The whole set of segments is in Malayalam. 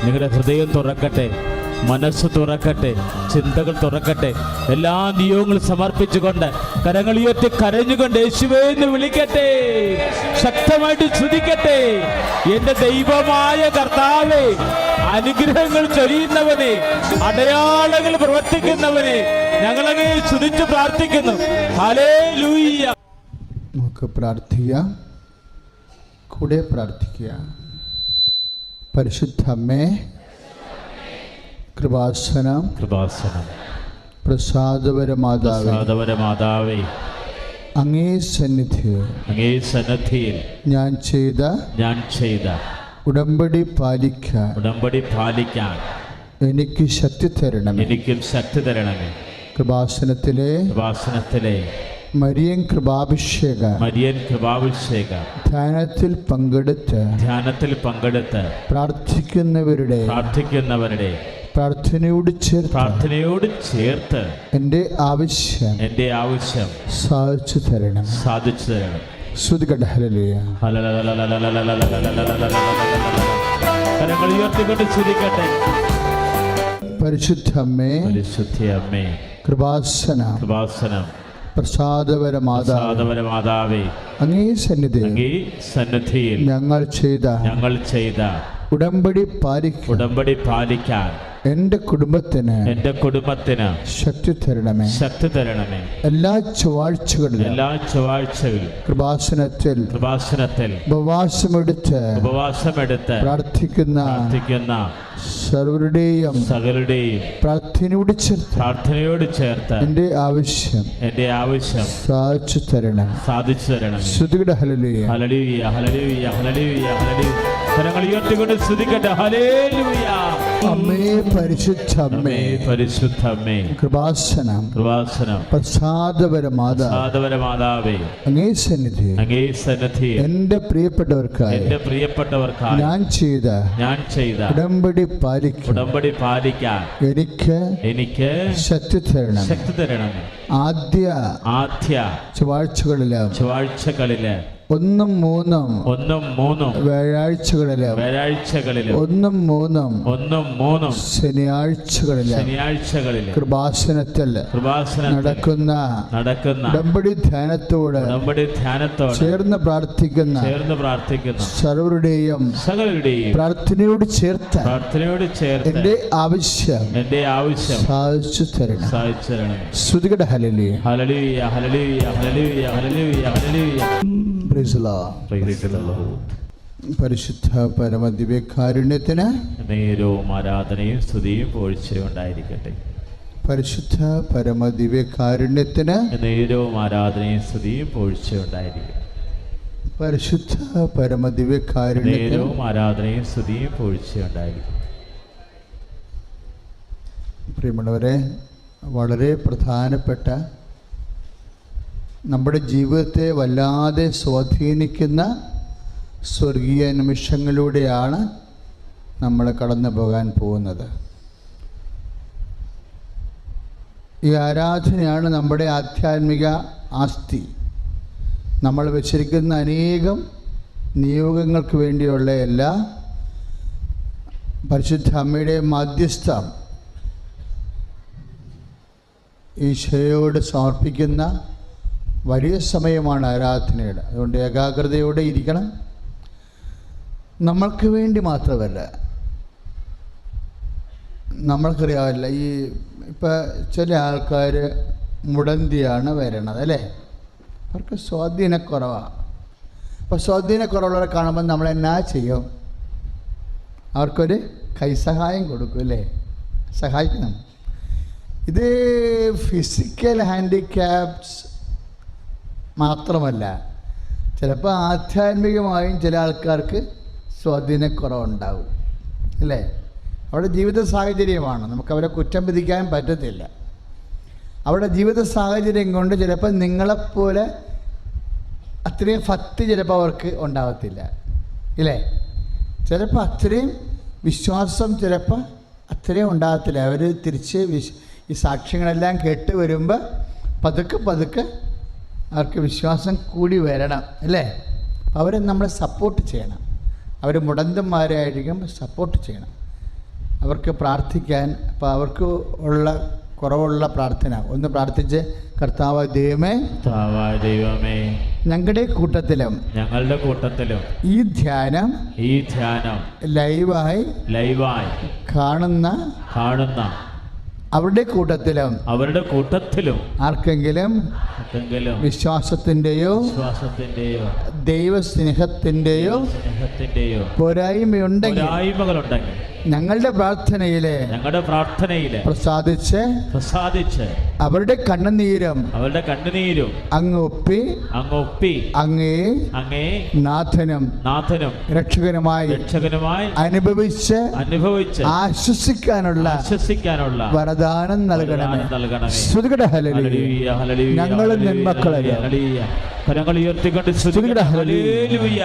നിങ്ങളുടെ ഹൃദയം തുറക്കട്ടെ, മനസ്സ് തുറക്കട്ടെ, ചിന്തകൾ തുറക്കട്ടെ. എല്ലാ നിയോഗങ്ങളും സമർപ്പിച്ചുകൊണ്ട് കരങ്ങൾ ഉയർത്തി കരഞ്ഞുകൊണ്ട് യേശുവേ എന്ന് വിളിക്കട്ടെ, ശക്തമായിട്ട് സ്തുതിക്കട്ടെ. എന്റെ ദൈവമായ കർത്താവേ, അനുഗ്രഹങ്ങൾ ചൊരിയുന്നവനെ, അടയാളങ്ങൾ പ്രവർത്തിക്കുന്നവനെ ഞങ്ങളങ്ങേ സ്തുതിച്ച് പ്രാർത്ഥിക്കുന്നു. ഹല്ലേലൂയ. നമുക്ക് പ്രാർത്ഥിക്കാം, കൂടെ പ്രാർത്ഥിക്കുക. പരിശുദ്ധ അമ്മേ, കൃപാസനം കൃപാസനം പ്രസാദപരമാതാവേ, അങ്ങേ സന്നിധിയിൽ ഞാൻ ചെയ്ത ഉടമ്പടി പാലിക്കാൻ എനിക്ക് ശക്തി തരണമേ. കൃപാസനത്തിലെ മരിയൻ കൃപാഭിഷേക ധ്യാനത്തിൽ പങ്കെടുത്ത് പ്രാർത്ഥിക്കുന്നവരുടെ പ്രാർത്ഥനയോട് ചേർത്ത് എൻ്റെ ആവശ്യം സാധിച്ചു തരണം. ശ്രുതികട ഹല്ലേലൂയ. പരിശുദ്ധ അമ്മേ, കൃപാസനം പ്രസാദപരമാതാവേ, അങ്ങേ സന്നിധിയിൽ ഞങ്ങൾ ചെയ്ത ഉടമ്പടി പാലിക്കാൻ എൻ്റെ കുടുംബത്തിന് ശക്തി തരണമേ. എല്ലാ ചൊവ്വാഴ്ചകളിലും കൃപാസനത്തിൽ ഉപവാസമെടുത്ത് പ്രാർത്ഥിക്കുന്ന സർവരുടെയും പ്രാർത്ഥനയോട് ചേർത്ത് എൻ്റെ ആവശ്യം സാധിച്ചു തരണം. ശ്രുതിയുടെ ഹല്ലേലൂയ. അമ്മേ, പരിശുദ്ധ അമ്മേ, കൃപാസനം പ്രസാദപരമാതാവേ, അങ്ങേ സന്നിധിയിൽ എൻ്റെ പ്രിയപ്പെട്ടവർക്കായി ഞാൻ ചെയ്ത ഉടമ്പടി പാലിക്കാൻ എനിക്ക് ശക്തി തരണം. ആദ്യ ചൊവ്വാഴ്ചകളില് 1 ഉം 3 വ്യാഴാഴ്ചകളില് 1 ഉം 3 ശനിയാഴ്ചകളില് കൃപാസനത്തിൽ നടക്കുന്ന ഉടമ്പടി ധ്യാനത്തോട് ചേർന്ന് പ്രാർത്ഥിക്കുന്ന സർവരുടെയും പ്രാർത്ഥനയോട് ചേർത്ത് എന്റെ ആവശ്യം സാധിച്ചു തരണം. ശ്രുതികട ഹല്ലേലൂയ. പരിശുദ്ധ പരമദിവ്യകാരുണ്യത്തിന് നേരവും ആരാധനയും സ്തുതിയും പോഴ്ചയും ഉണ്ടായിരിക്കട്ടെ. പരിശുദ്ധ പരമദിവ്യകാരുണ്യത്തിന് നേരവും ആരാധനയും സ്തുതിയും പോഴ്ചയും ഉണ്ടായിരിക്കട്ടെ. പരിശുദ്ധ പരമദിവ്യകാരുണ്യത്തിന് നേരവും ആരാധനയും സ്തുതിയും പോഴ്ചയും ഉണ്ടായിരിക്കട്ടെ. പ്രിയമുള്ളവരെ, വളരെ പ്രധാനപ്പെട്ട നമ്മുടെ ജീവിതത്തെ വല്ലാതെ സ്വാധീനിക്കുന്ന സ്വർഗീയ നിമിഷങ്ങളിലൂടെയാണ് നമ്മൾ കടന്നു പോകാൻ പോകുന്നത്. ഈ ആരാധനയാണ് നമ്മുടെ ആധ്യാത്മിക ആസ്തി. നമ്മൾ വെച്ചിരിക്കുന്ന അനേകം നിയോഗങ്ങൾക്ക് വേണ്ടിയുള്ള എല്ലാ പരിശുദ്ധ അമ്മയുടെ മാധ്യസ്ഥം ഈശോയോട് സമർപ്പിക്കുന്ന വലിയ സമയമാണ് ആരാധനയുടെ. അതുകൊണ്ട് ഏകാഗ്രതയോടെ ഇരിക്കണം. നമ്മൾക്ക് വേണ്ടി മാത്രമല്ല, നമ്മൾക്കറിയാമല്ല, ഇപ്പം ചില ആൾക്കാർ മുടന്തിയാണ് വരണത് അല്ലേ, അവർക്ക് സ്വാധീനക്കുറവാണ്. അപ്പോൾ സ്വാധീനക്കുറവുള്ളവരെ കാണുമ്പോൾ നമ്മൾ എന്നാ ചെയ്യും? അവർക്കൊരു കൈസഹായം കൊടുക്കും അല്ലേ, സഹായിക്കണം. ഇത് ഫിസിക്കൽ ഹാൻഡിക്യാപ്സ് മാത്രമല്ല, ചിലപ്പോൾ ആധ്യാത്മികമായും ചില ആൾക്കാർക്ക് സ്വാധീനക്കുറവുണ്ടാവും അല്ലേ. അവരുടെ ജീവിത സാഹചര്യമാണ്, നമുക്കവരെ കുറ്റം വിധിക്കാൻ പറ്റത്തില്ല. അവരുടെ ജീവിത സാഹചര്യം കൊണ്ട് ചിലപ്പോൾ നിങ്ങളെപ്പോലെ അത്രയും ഭക്തി ചിലപ്പോൾ അവർക്ക് ഉണ്ടാകത്തില്ല ഇല്ലേ. ചിലപ്പോൾ അത്രയും വിശ്വാസം ചിലപ്പോൾ അത്രയും ഉണ്ടാകത്തില്ല. അവർ തിരിച്ച് ഈ സാക്ഷ്യങ്ങളെല്ലാം കേട്ട് വരുമ്പോൾ പതുക്കെ അവർക്ക് വിശ്വാസം കൂടി വരണം അല്ലേ. അവരെ നമ്മൾ സപ്പോർട്ട് ചെയ്യണം. അവർ മുടന്തന്മാരായിരിക്കും, സപ്പോർട്ട് ചെയ്യണം. അവർക്ക് പ്രാർത്ഥിക്കാൻ. അപ്പോൾ അവർക്ക് ഉള്ള കുറവുള്ള പ്രാർത്ഥന ഒന്ന് പ്രാർത്ഥിച്ച്, കർത്താവായ ദൈവമേ, ഞങ്ങളുടെ കൂട്ടത്തിലും ഈ ധ്യാനം ലൈവായി കാണുന്ന അവരുടെ കൂട്ടത്തിലും ആർക്കെങ്കിലും വിശ്വാസത്തിന്റെയോ ദൈവസ്നേഹത്തിന്റെയോ പോരായ്മയുണ്ടെങ്കിൽ ഞങ്ങളുടെ പ്രാർത്ഥനയിലെ പ്രസാദിച്ച് അവരുടെ കണ്ണുനീരും അങ്ങ് ഒപ്പി അങ്ങേ നാഥനും രക്ഷകനുമായി അനുഭവിച്ച് ആശ്വസിക്കാനുള്ള വരദാനം നൽകണമേ. ശ്രുതികട ഹല്ലേലൂയ. ഞങ്ങളും നന്മക്കളല്ലേ. കരങ്ങൾ ഉയർത്തിക്കൊണ്ട് ശ്രുതികട ഹല്ലേലൂയ.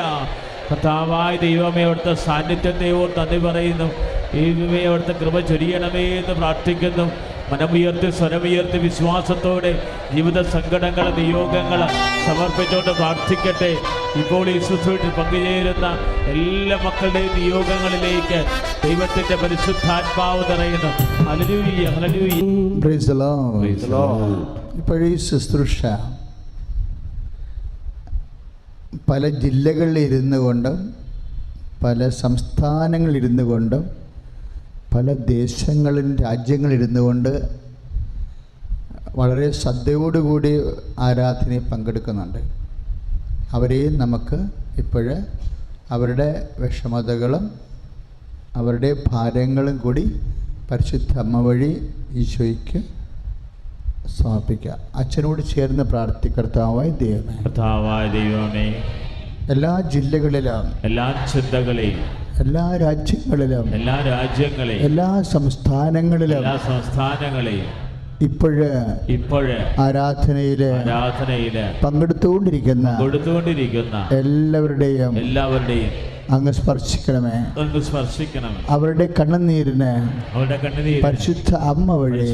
കർത്താവായ ദൈവമേ, അവിടുത്തെ സാന്നിധ്യത്തെ ഓർത്ത് നന്ദി പറയുന്നു. ദൈവമേ, അവിടുത്തെ കൃപ ചൊരിയണമേ എന്ന് പ്രാർത്ഥിക്കുന്നു. മനമുയർത്തി സ്വരമുയർത്തി വിശ്വാസത്തോടെ ജീവിത സങ്കടങ്ങൾ നിയോഗങ്ങൾ സമർപ്പിച്ചുകൊണ്ട് പ്രാർത്ഥിക്കട്ടെ. ഇപ്പോൾ ഈ ശുശ്രൂഷയിൽ പങ്കുചേരുന്ന എല്ലാ മക്കളുടെയും നിയോഗങ്ങളിലേക്ക് ദൈവത്തിന്റെ പരിശുദ്ധാത്മാവ് നിറയുന്നു. Hallelujah, hallelujah. Praise the Lord. ഇപ്പോൾ ഈ ശുശ്രൂഷ പല ജില്ലകളിൽ ഇരുന്നു കൊണ്ടും പല സംസ്ഥാനങ്ങളിൽ ഇരുന്നു കൊണ്ടും പല ദേശങ്ങളിലും രാജ്യങ്ങളിലിരുന്നു കൊണ്ട് വളരെ ശ്രദ്ധയോടുകൂടി ആരാധനയിൽ പങ്കെടുക്കുന്നുണ്ട്. അവരെയും നമുക്ക് ഇപ്പോഴ് അവരുടെ വിഷമതകളും അവരുടെ ഭാരങ്ങളും കൂടി പരിശുദ്ധ അമ്മ വഴി ഈശോയ്ക്ക് സമർപ്പിക്കുക. അച്ഛനോട് ചേർന്ന് കർത്താവായ ദൈവമേ, എല്ലാ ജില്ലകളിലും എല്ലാ ചിന്തകളെയും എല്ലാ രാജ്യങ്ങളിലും എല്ലാ സംസ്ഥാനങ്ങളിലും ഇപ്പോഴ് ആരാധനയില് പങ്കെടുത്തുകൊണ്ടിരിക്കുന്ന എല്ലാവരുടെയും അങ്ങ് സ്പർശിക്കണമേ. അവരുടെ കണ്ണുനീരിന് പരിശുദ്ധ അമ്മ വഴി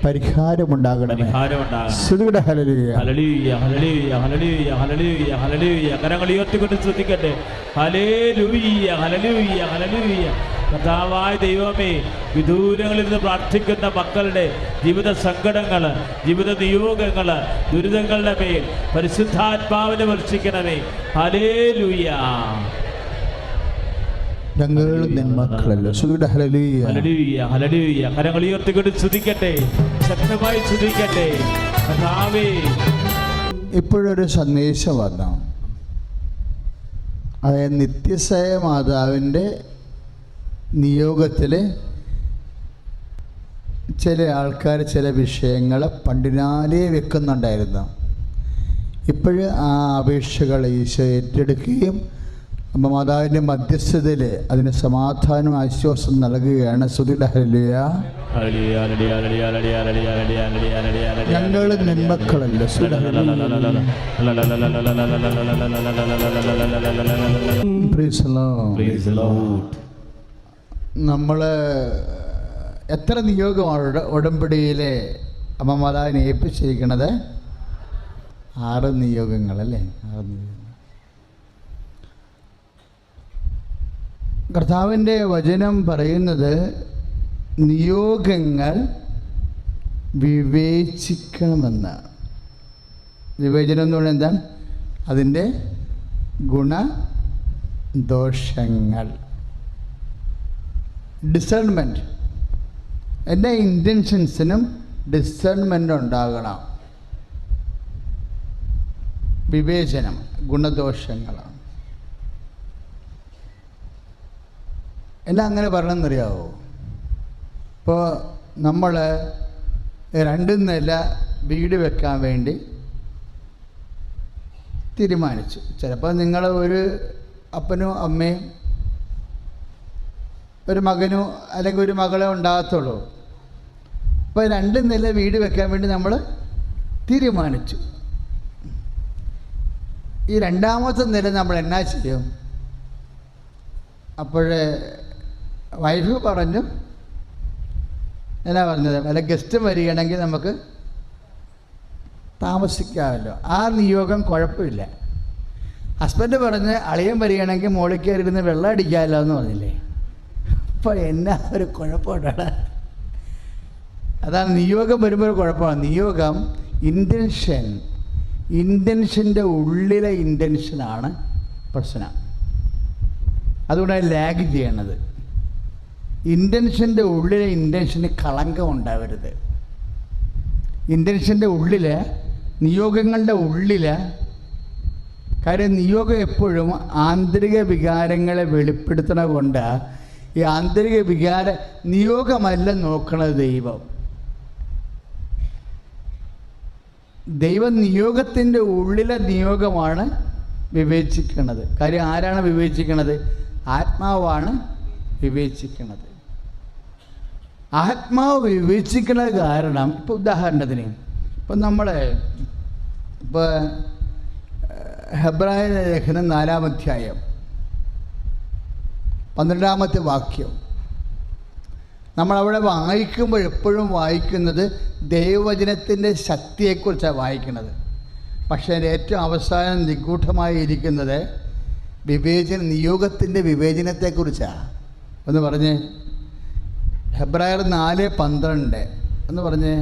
പരിഹാരമുണ്ടാകണമേ. ഹല്ലേലൂയ, ഹല്ലേലൂയ, ഹല്ലേലൂയ, ഹല്ലേലൂയ, ഹല്ലേലൂയ, ഹല്ലേലൂയ. കരങ്ങൾ ഉയർത്തിക്കൊണ്ട് ശ്രദ്ധിക്കട്ടെ. ഹല്ലേലൂയ, ഹല്ലേലൂയ, ഹല്ലേലൂയ. കർത്താവായ ദൈവമേ, വിദൂരങ്ങളിൽ നിന്ന് പ്രാർത്ഥിക്കുന്ന മക്കളുടെ ജീവിത സങ്കടങ്ങൾ, ജീവിത നിയോഗങ്ങൾ, ദുരിതങ്ങളുടെ മേൽ പരിശുദ്ധാത്മാവിനെ വർഷിക്കണമേ. ഹല്ലേലൂയ. ഞങ്ങളും നിന്മക്കളല്ലോ. ഹല്ലേലൂയ, ഹല്ലേലൂയ, ഹല്ലേലൂയ. കരങ്ങൾ ഉയർത്തിക്കൊണ്ട് സ്തുതിക്കട്ടെ, ശക്തമായി സ്തുതിക്കട്ടെ. കർത്താവേ, ഇപ്പോഴൊരു സന്ദേശം വന്നു. അതായത് നിത്യസയ മാതാവിൻ്റെ നിയോഗത്തിൽ ചില ആൾക്കാർ ചില വിഷയങ്ങൾ പണ്ടിനാലേ വെക്കുന്നുണ്ടായിരുന്നു. ഇപ്പോഴ് ആ അപേക്ഷകൾ ഈശോ ഏറ്റെടുക്കുകയും അമ്മ മാതാവിൻ്റെ മധ്യസ്ഥതയിൽ അതിന് സമാധാനം ആശ്വാസം നൽകുകയാണ്. ഹല്ലേലൂയ. ഞങ്ങൾ നിന്മക്കളല്ല. നമ്മൾ എത്ര നിയോഗമാണ് ഉടമ്പടിയിലെ അമ്മ മാതാവിനെ ഏൽപ്പിച്ചിരിക്കുന്നത്? 6 നിയോഗങ്ങളല്ലേ? 6 നിയോഗങ്ങൾ. കർത്താവിൻ്റെ വചനം പറയുന്നത് നിയോഗങ്ങൾ വിവേചിക്കണമെന്ന്. വിവേചനം എന്ന് പറഞ്ഞാൽ എന്താണ്? അതിൻ്റെ ഗുണദോഷങ്ങൾ, ഡിസേൺമെൻറ്റ്. എൻ്റെ ഇൻറ്റൻഷൻസിനും ഡിസേൺമെൻ്റ് ഉണ്ടാകണം. വിവേചനം, ഗുണദോഷങ്ങളാണ്. എല്ലാം അങ്ങനെ പറയണമെന്നറിയാവോ? ഇപ്പോൾ നമ്മൾ 2 നില വീട് വെക്കാൻ വേണ്ടി തീരുമാനിച്ചു. ചിലപ്പോൾ നിങ്ങൾ ഒരു അപ്പനും അമ്മയും ഒരു മകനോ അല്ലെങ്കിൽ ഒരു മകളോ ഉണ്ടാകത്തുള്ളൂ. അപ്പോൾ 2 നില വീട് വെക്കാൻ വേണ്ടി നമ്മൾ തീരുമാനിച്ചു. ഈ 2ാമത്തെ നില നമ്മൾ എന്നാ ചെയ്യും? അപ്പോഴേ വൈഫ് പറഞ്ഞു, എന്നാ പറഞ്ഞത്, വല്ല ഗസ്റ്റും വരികയാണെങ്കിൽ നമുക്ക് താമസിക്കാമല്ലോ. ആ നിയോഗം കുഴപ്പമില്ല. ഹസ്ബൻഡ് പറഞ്ഞ് അളിയൻ വരികയാണെങ്കിൽ മോളിൽ കയറിയിരുന്ന് വെള്ളം അടിക്കാമല്ലോ എന്ന് പറഞ്ഞില്ലേ? അപ്പോൾ എന്നാ ഒരു കുഴപ്പമുണ്ടാണ്. അതാണ് നിയോഗം വരുമ്പോൾ ഒരു കുഴപ്പമാണ്. നിയോഗം ഇൻറ്റൻഷൻ്റെ ഉള്ളിലെ ഇൻറ്റൻഷനാണ് പ്രശ്നം. അതുകൊണ്ടാണ് ലാഗ് ചെയ്യണത്. ഇൻറ്റൻഷൻ്റെ ഉള്ളിലെ ഇൻറ്റൻഷന് കളങ്കം ഉണ്ടാവരുത്. ഇൻറ്റൻഷൻ്റെ ഉള്ളിൽ, നിയോഗങ്ങളുടെ ഉള്ളിൽ, കാര്യം നിയോഗം എപ്പോഴും ആന്തരിക വികാരങ്ങളെ വെളിപ്പെടുത്തണ കൊണ്ട് ഈ ആന്തരിക നിയോഗമല്ല നോക്കണത് ദൈവം നിയോഗത്തിൻ്റെ ഉള്ളിലെ നിയോഗമാണ് വിവേചിക്കണത്. കാര്യം ആരാണ് വിവേചിക്കണത്? ആത്മാവാണ് വിവേചിക്കണത്. ആത്മാവ് വിവേചിക്കുന്നത് കാരണം, ഇപ്പോൾ ഉദാഹരണത്തിന് ഇപ്പോൾ ഹെബ്രായ ലേഖനം 4-ാം അധ്യായം 12-ാമത്തെ വാക്യം നമ്മളവിടെ വായിക്കുമ്പോൾ എപ്പോഴും വായിക്കുന്നത് ദൈവവചനത്തിൻ്റെ ശക്തിയെക്കുറിച്ചാണ് വായിക്കുന്നത്. പക്ഷേ അതിൻ്റെ ഏറ്റവും അവസാനം നിഗൂഢമായി ഇരിക്കുന്നത് നിയോഗത്തിൻ്റെ വിവേചനത്തെക്കുറിച്ചാണ്. ഒന്ന് പറഞ്ഞ് ഹെബ്രായർ 4:12 എന്ന് പറഞ്ഞ്.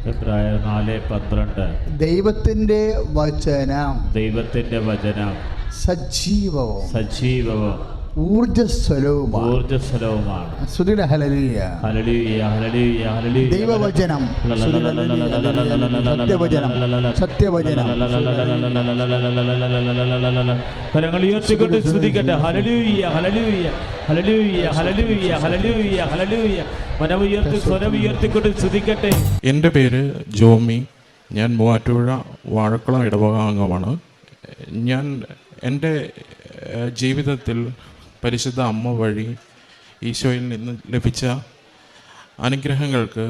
ഹെബ്രായർ 4:12 ദൈവത്തിൻ്റെ വചനം സജീവവും ഊർജ്ജസ്വലവുമാണ്. ശ്രുതിയുടെ ഹല്ലേലൂയ. ദൈവവചനം, സത്യവചനം. കരങ്ങൾ ഉയർത്തിക്കൊണ്ട് സ്തുതിക്കട്ടെ. ഹല്ലേലൂയ, ഹല്ലേലൂയ, ഹല്ലേലൂയ, ഹല്ലേലൂയ, ഹല്ലേലൂയ, ഹല്ലേലൂയ. മനമുയർത്തി സ്വരമുയർത്തിക്കൊണ്ട് സ്തുതിക്കട്ടെ. എൻ്റെ പേര് ജോമി. ഞാൻ മൂവാറ്റുപുഴ വാഴക്കുളം ഇടവക അംഗമാണ്. ഞാൻ എൻ്റെ ജീവിതത്തിൽ പരിശുദ്ധ അമ്മ വഴി ഈശോയിൽ നിന്ന് ലഭിച്ച അനുഗ്രഹങ്ങൾക്ക്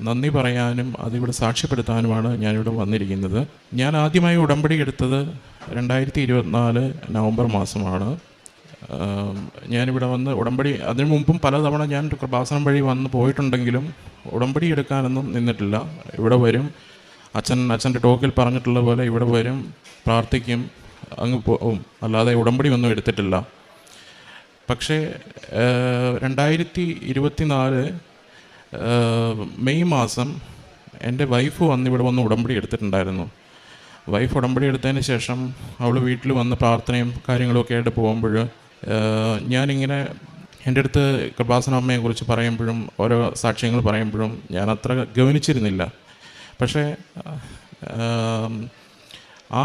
നന്ദി പറയാനും അതിവിടെ സാക്ഷ്യപ്പെടുത്താനുമാണ് ഞാനിവിടെ വന്നിരിക്കുന്നത്. ഞാൻ ആദ്യമായി ഉടമ്പടി എടുത്തത് 2024 നവംബർ മാസമാണ്. ഞാനിവിടെ വന്ന് ഉടമ്പടി, അതിനു മുമ്പും പലതവണ ഞാൻ കൃപാസനം വഴി വന്ന് പോയിട്ടുണ്ടെങ്കിലും ഉടമ്പടി എടുക്കാനൊന്നും നിന്നിട്ടില്ല. ഇവിടെ വരും, അച്ഛൻ്റെ ടോക്കിൽ പറഞ്ഞിട്ടുള്ള പോലെ ഇവിടെ വരും, പ്രാർത്ഥിക്കും, അങ്ങ് പോവും, അല്ലാതെ ഉടമ്പടി ഒന്നും എടുത്തിട്ടില്ല. പക്ഷേ 2024 മെയ് മാസം എൻ്റെ വൈഫ് ഇവിടെ വന്ന് ഉടമ്പടി എടുത്തിട്ടുണ്ടായിരുന്നു. വൈഫ് ഉടമ്പടി എടുത്തതിന് ശേഷം അവൾ വീട്ടിൽ വന്ന് പ്രാർത്ഥനയും കാര്യങ്ങളൊക്കെ ആയിട്ട് പോകുമ്പോൾ ഞാനിങ്ങനെ എൻ്റെ അടുത്ത് കൃപാസന അമ്മയെക്കുറിച്ച് പറയുമ്പോഴും ഓരോ സാക്ഷ്യങ്ങൾ പറയുമ്പോഴും ഞാൻ അത്ര ഗവനിച്ചിരുന്നില്ല. പക്ഷേ ആ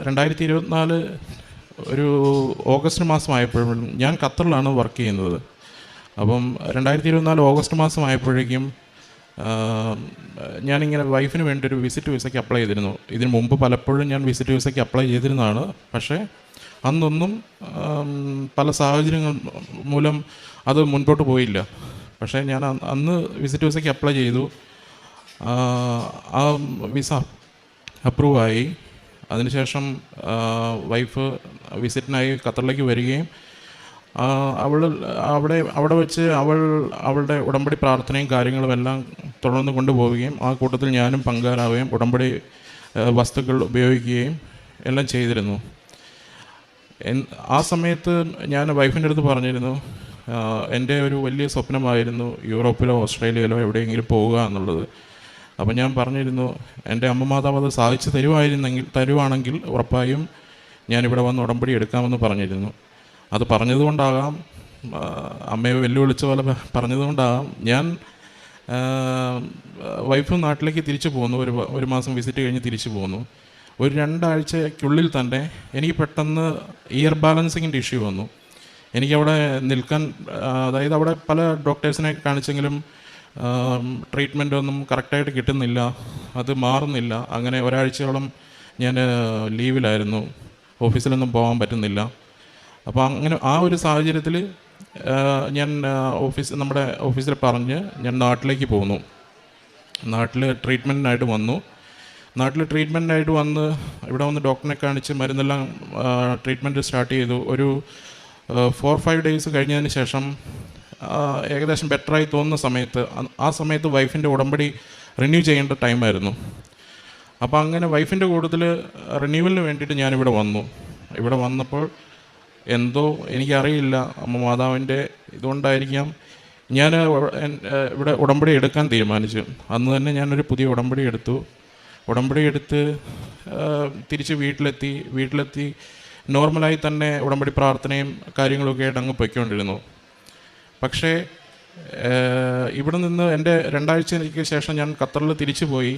2024 ഒരു ഓഗസ്റ്റ് മാസമായപ്പോഴും ഞാൻ ഖത്തറിലാണ് വർക്ക് ചെയ്യുന്നത്. അപ്പം 2024 ഓഗസ്റ്റ് മാസമായപ്പോഴേക്കും ഞാനിങ്ങനെ വൈഫിന് വേണ്ടി ഒരു വിസിറ്റ് വിസയ്ക്ക് അപ്ലൈ ചെയ്തിരുന്നു. ഇതിന് മുമ്പ് പലപ്പോഴും ഞാൻ വിസിറ്റ് വിസയ്ക്ക് അപ്ലൈ ചെയ്തിരുന്നതാണ്. പക്ഷേ അന്നൊന്നും പല സാഹചര്യങ്ങൾ മൂലം അത് മുൻപോട്ട് പോയില്ല. പക്ഷേ ഞാൻ അന്ന് വിസിറ്റ് വിസയ്ക്ക് അപ്ലൈ ചെയ്തു. ആ വിസ അപ്രൂവായി. അതിനുശേഷം വൈഫ് വിസിറ്റിനായി ഖത്തറിലേക്ക് വരികയും അവിടെ വെച്ച് അവളുടെ ഉടമ്പടി പ്രാർത്ഥനയും കാര്യങ്ങളും എല്ലാം തുടർന്ന് കൊണ്ടുപോവുകയും ആ കൂട്ടത്തിൽ ഞാനും പങ്കാരാവുകയും ഉടമ്പടി വസ്തുക്കൾ ഉപയോഗിക്കുകയും എല്ലാം ചെയ്തിരുന്നു. ആ സമയത്ത് ഞാൻ വൈഫിൻ്റെ അടുത്ത് പറഞ്ഞിരുന്നു, എൻ്റെ ഒരു വലിയ സ്വപ്നമായിരുന്നു യൂറോപ്പിലോ ഓസ്ട്രേലിയയിലോ എവിടെയെങ്കിലും പോവുക എന്നുള്ളത്. അപ്പം ഞാൻ പറഞ്ഞിരുന്നു, എൻ്റെ അമ്മ മാതാവ് അത് സാധിച്ചു തരുവാണെങ്കിൽ ഉറപ്പായും ഞാനിവിടെ വന്ന് ഉടമ്പടി എടുക്കാമെന്ന് പറഞ്ഞിരുന്നു. അത് പറഞ്ഞതുകൊണ്ടാകാം, അമ്മയെ വെല്ലുവിളിച്ച പോലെ പറഞ്ഞതുകൊണ്ടാകാം ഞാൻ വൈഫ് നാട്ടിലേക്ക് തിരിച്ചു പോന്നു. ഒരു മാസം വിസിറ്റ് കഴിഞ്ഞ് തിരിച്ചു പോന്നു. ഒരു 2 ആഴ്ചയ്ക്കുള്ളിൽ തന്നെ എനിക്ക് പെട്ടെന്ന് ഇയർ ബാലൻസിങ്ങിൻ്റെ ഇഷ്യൂ വന്നു. എനിക്കവിടെ നിൽക്കാൻ, അതായത് അവിടെ പല ഡോക്ടേഴ്സിനെ കാണിച്ചെങ്കിലും ട്രീറ്റ്മെൻ്റ് ഒന്നും കറക്റ്റായിട്ട് കിട്ടുന്നില്ല, അത് മാറുന്നില്ല. അങ്ങനെ ഒരാഴ്ചയോളം ഞാൻ ലീവിലായിരുന്നു, ഓഫീസിലൊന്നും പോകാൻ പറ്റുന്നില്ല. അപ്പോൾ അങ്ങനെ ആ ഒരു സാഹചര്യത്തിൽ ഞാൻ നമ്മുടെ ഓഫീസിൽ പറഞ്ഞ് ഞാൻ നാട്ടിലേക്ക് പോന്നു. നാട്ടിൽ ട്രീറ്റ്മെൻറ്റിനായിട്ട് വന്നു. ഇവിടെ വന്ന് ഡോക്ടറിനെ കാണിച്ച് മരുന്നെല്ലാം ട്രീറ്റ്മെൻറ്റ് സ്റ്റാർട്ട് ചെയ്തു. ഒരു 4-5 ഡേയ്സ് കഴിഞ്ഞതിന് ശേഷം ഏകദേശം ബെറ്ററായി തോന്നുന്ന സമയത്ത്, ആ സമയത്ത് വൈഫിൻ്റെ ഉടമ്പടി റിന്യൂ ചെയ്യേണ്ട ടൈമായിരുന്നു. അപ്പോൾ അങ്ങനെ വൈഫിൻ്റെ കൂട്ടത്തിൽ റിന്യൂവലിന് വേണ്ടിയിട്ട് ഞാനിവിടെ വന്നു. ഇവിടെ വന്നപ്പോൾ എന്തോ എനിക്കറിയില്ല, അമ്മ മാതാവിൻ്റെ ഇതുകൊണ്ടായിരിക്കാം ഞാൻ ഇവിടെ ഉടമ്പടി എടുക്കാൻ തീരുമാനിച്ചു. അന്ന് തന്നെ ഞാനൊരു പുതിയ ഉടമ്പടി എടുത്ത് തിരിച്ച് വീട്ടിലെത്തി നോർമലായി തന്നെ ഉടമ്പടി പ്രാർത്ഥനയും കാര്യങ്ങളൊക്കെ ആയിട്ട് അങ്ങ് പൊയ്ക്കൊണ്ടിരുന്നു. പക്ഷേ ഇവിടെ നിന്ന് എൻ്റെ 2 ആഴ്ചയ്ക്ക് ശേഷം ഞാൻ ഖത്തറിൽ തിരിച്ചു പോയി.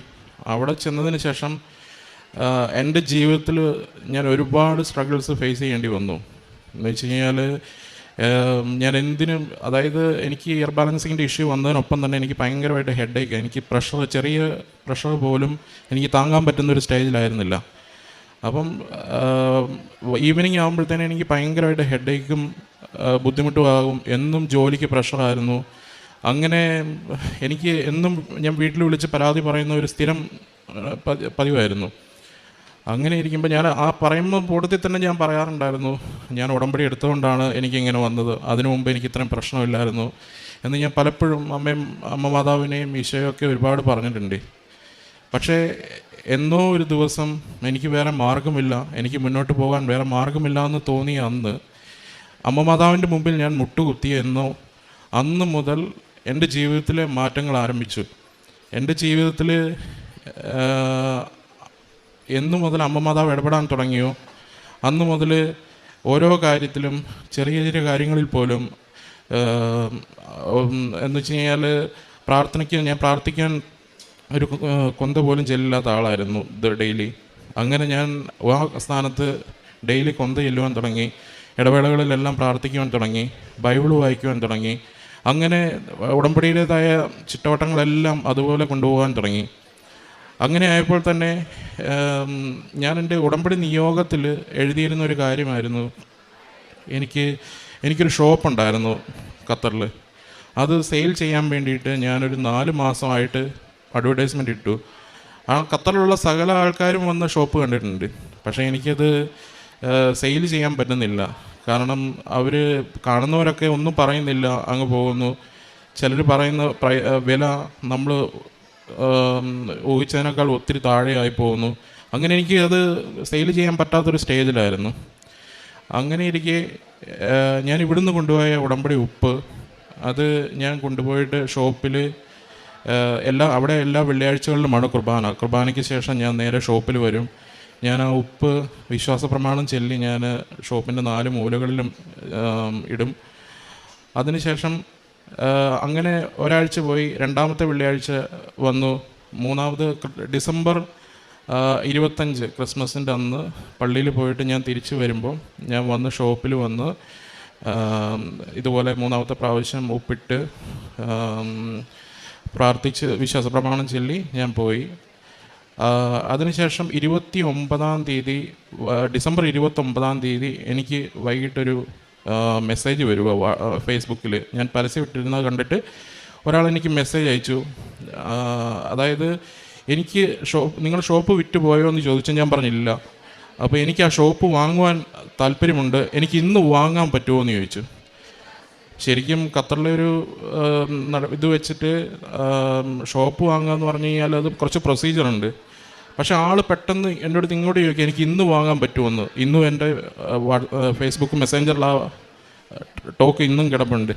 അവിടെ ചെന്നതിന് ശേഷം എൻ്റെ ജീവിതത്തിൽ ഞാൻ ഒരുപാട് സ്ട്രഗിൾസ് ഫേസ് ചെയ്യേണ്ടി വന്നു. എന്ന് വെച്ച് കഴിഞ്ഞാൽ ഞാൻ എന്തിനും, അതായത് എനിക്ക് ഇയർ ബാലൻസിങ്ങിൻ്റെ ഇഷ്യൂ വന്നതിനൊപ്പം തന്നെ എനിക്ക് ഭയങ്കരമായിട്ട് ഹെഡേക്ക്, എനിക്ക് ചെറിയ പ്രഷർ പോലും എനിക്ക് താങ്ങാൻ പറ്റുന്നൊരു സ്റ്റേജിലായിരുന്നില്ല. അപ്പം ഈവനിങ് ആകുമ്പോഴത്തേനും എനിക്ക് ഭയങ്കരമായിട്ട് ഹെഡേക്കും ബുദ്ധിമുട്ടും ആകും. എന്നും ജോലിക്ക് പ്രഷറായിരുന്നു. അങ്ങനെ എനിക്ക് എന്നും ഞാൻ വീട്ടിൽ വിളിച്ച് പരാതി പറയുന്ന ഒരു സ്ഥിരം പതിവായിരുന്നു. അങ്ങനെ ഇരിക്കുമ്പോൾ ഞാൻ പറയുമ്പോൾ കൂട്ടത്തിൽ തന്നെ ഞാൻ പറയാറുണ്ടായിരുന്നു, ഞാൻ ഉടമ്പടി എടുത്തുകൊണ്ടാണ് എനിക്കിങ്ങനെ വന്നത്, അതിനു മുമ്പ് എനിക്ക് ഇത്രയും പ്രശ്നമില്ലായിരുന്നു എന്ന് ഞാൻ പലപ്പോഴും അമ്മ മാതാവിനെയും ഈശോയൊക്കെ ഒരുപാട് പറഞ്ഞിട്ടുണ്ട്. പക്ഷേ എന്നോ ഒരു ദിവസം എനിക്ക് വേറെ മാർഗമില്ല, എനിക്ക് മുന്നോട്ട് പോകാൻ വേറെ മാർഗമില്ല എന്ന് തോന്നിയ അന്ന് അമ്മ മാതാവിൻ്റെ മുമ്പിൽ ഞാൻ മുട്ടുകുത്തിയ അന്ന് മുതൽ എൻ്റെ ജീവിതത്തിലെ മാറ്റങ്ങൾ ആരംഭിച്ചു. എൻ്റെ ജീവിതത്തിൽ എന്നു മുതൽ അമ്മ മാതാവ് ഇടപെടാൻ തുടങ്ങിയോ അന്ന് മുതൽ ഓരോ കാര്യത്തിലും ചെറിയ ചെറിയ കാര്യങ്ങളിൽ പോലും എന്ന് വെച്ച് കഴിഞ്ഞാൽ ഞാൻ പ്രാർത്ഥിക്കാൻ ഒരു കൊന്ത പോലും ചെല്ലില്ലാത്ത ആളായിരുന്നു ഡെയിലി. അങ്ങനെ ഞാൻ ആ സ്ഥാനത്ത് ഡെയിലി കൊന്ത ചെല്ലുവാൻ തുടങ്ങി, ഇടവേളകളിലെല്ലാം പ്രാർത്ഥിക്കുവാൻ തുടങ്ങി, ബൈബിൾ വായിക്കുവാൻ തുടങ്ങി. അങ്ങനെ ഉടമ്പടിയുടേതായ ചുറ്റുവട്ടങ്ങളെല്ലാം അതുപോലെ കൊണ്ടുപോകാൻ തുടങ്ങി. അങ്ങനെ ആയപ്പോൾ തന്നെ ഞാൻ എൻ്റെ ഉടമ്പടി നിയോഗത്തിൽ എഴുതിയിരുന്ന ഒരു കാര്യമായിരുന്നു, എനിക്കൊരു ഷോപ്പുണ്ടായിരുന്നു ഖത്തറിൽ. അത് സെയിൽ ചെയ്യാൻ വേണ്ടിയിട്ട് ഞാനൊരു 4 മാസമായിട്ട് അഡ്വർടൈസ്മെൻ്റ് ഇട്ടു. ആ ഖത്തറിലുള്ള സകല ആൾക്കാരും വന്ന് ഷോപ്പ് കണ്ടിട്ടുണ്ട്. പക്ഷേ എനിക്കത് സെയിൽ ചെയ്യാൻ പറ്റുന്നില്ല. കാരണം അവർ കാണുന്നവരൊക്കെ ഒന്നും പറയുന്നില്ല, അങ്ങ് പോകുന്നു. ചിലർ പറയുന്ന വില നമ്മൾ ഊഹിച്ചതിനേക്കാൾ ഒത്തിരി താഴെയായി പോകുന്നു. അങ്ങനെ എനിക്ക് അത് സെയിൽ ചെയ്യാൻ പറ്റാത്തൊരു സ്റ്റേജിലായിരുന്നു. അങ്ങനെ ഇരിക്കെ ഞാൻ ഇവിടുന്ന് കൊണ്ടുപോയ ഉടമ്പടി ഉപ്പ്, അത് ഞാൻ കൊണ്ടുപോയിട്ട് ഷോപ്പിൽ അവിടെ എല്ലാ വെള്ളിയാഴ്ചകളിലുമാണ് കുർബാനയ്ക്ക് ശേഷം ഞാൻ നേരെ ഷോപ്പിൽ വരും. ഞാൻ ആ ഉപ്പ് വിശ്വാസ പ്രമാണം ചൊല്ലി ഞാൻ ഷോപ്പിൻ്റെ 4 മൂലകളിലും ഇടും. അതിനുശേഷം അങ്ങനെ ഒരാഴ്ച പോയി, 2ാമത്തെ വെള്ളിയാഴ്ച വന്നു. 3ാമത് ഡിസംബർ 25 ക്രിസ്മസിൻ്റെ അന്ന് പള്ളിയിൽ പോയിട്ട് ഞാൻ തിരിച്ചു വരുമ്പോൾ ഞാൻ വന്ന് ഷോപ്പിൽ വന്ന് ഇതുപോലെ 3ാമത്തെ പ്രാവശ്യം ഉപ്പിട്ട് പ്രാർത്ഥിച്ച് വിശ്വാസ പ്രമാണം ചൊല്ലി ഞാൻ പോയി. അതിനുശേഷം 29-ാം തീയതി, ഡിസംബർ 29-ാം തീയതി എനിക്ക് വൈകിട്ടൊരു മെസ്സേജ് വരുക ഫേസ്ബുക്കിൽ. ഞാൻ പരസ്യം ഇട്ടിരുന്നത് കണ്ടിട്ട് ഒരാൾ എനിക്ക് മെസ്സേജ് അയച്ചു. അതായത് എനിക്ക് നിങ്ങൾ ഷോപ്പ് വിറ്റ് പോയോ എന്ന് ചോദിച്ചാൽ ഞാൻ പറഞ്ഞില്ല. അപ്പോൾ എനിക്ക് ആ ഷോപ്പ് വാങ്ങുവാൻ താല്പര്യമുണ്ട്, എനിക്ക് ഇന്ന് വാങ്ങാൻ പറ്റുമോ എന്ന് ചോദിച്ചു. ശരിക്കും ഖത്തറിലെ ഒരു ഇത് വെച്ചിട്ട് ഷോപ്പ് വാങ്ങുക എന്ന് പറഞ്ഞു കഴിഞ്ഞാൽ അത് കുറച്ച് പ്രൊസീജിയറുണ്ട്. പക്ഷേ ആൾ പെട്ടെന്ന് എൻ്റെ അടുത്ത് ഇങ്ങോട്ട് ചോദിക്കുക, എനിക്ക് ഇന്ന് വാങ്ങാൻ പറ്റുമെന്ന്. ഇന്നും എൻ്റെ ഫേസ്ബുക്ക് മെസ്സഞ്ചറിൽ ആ ടോക്ക് ഇന്നും കിടപ്പുണ്ട്.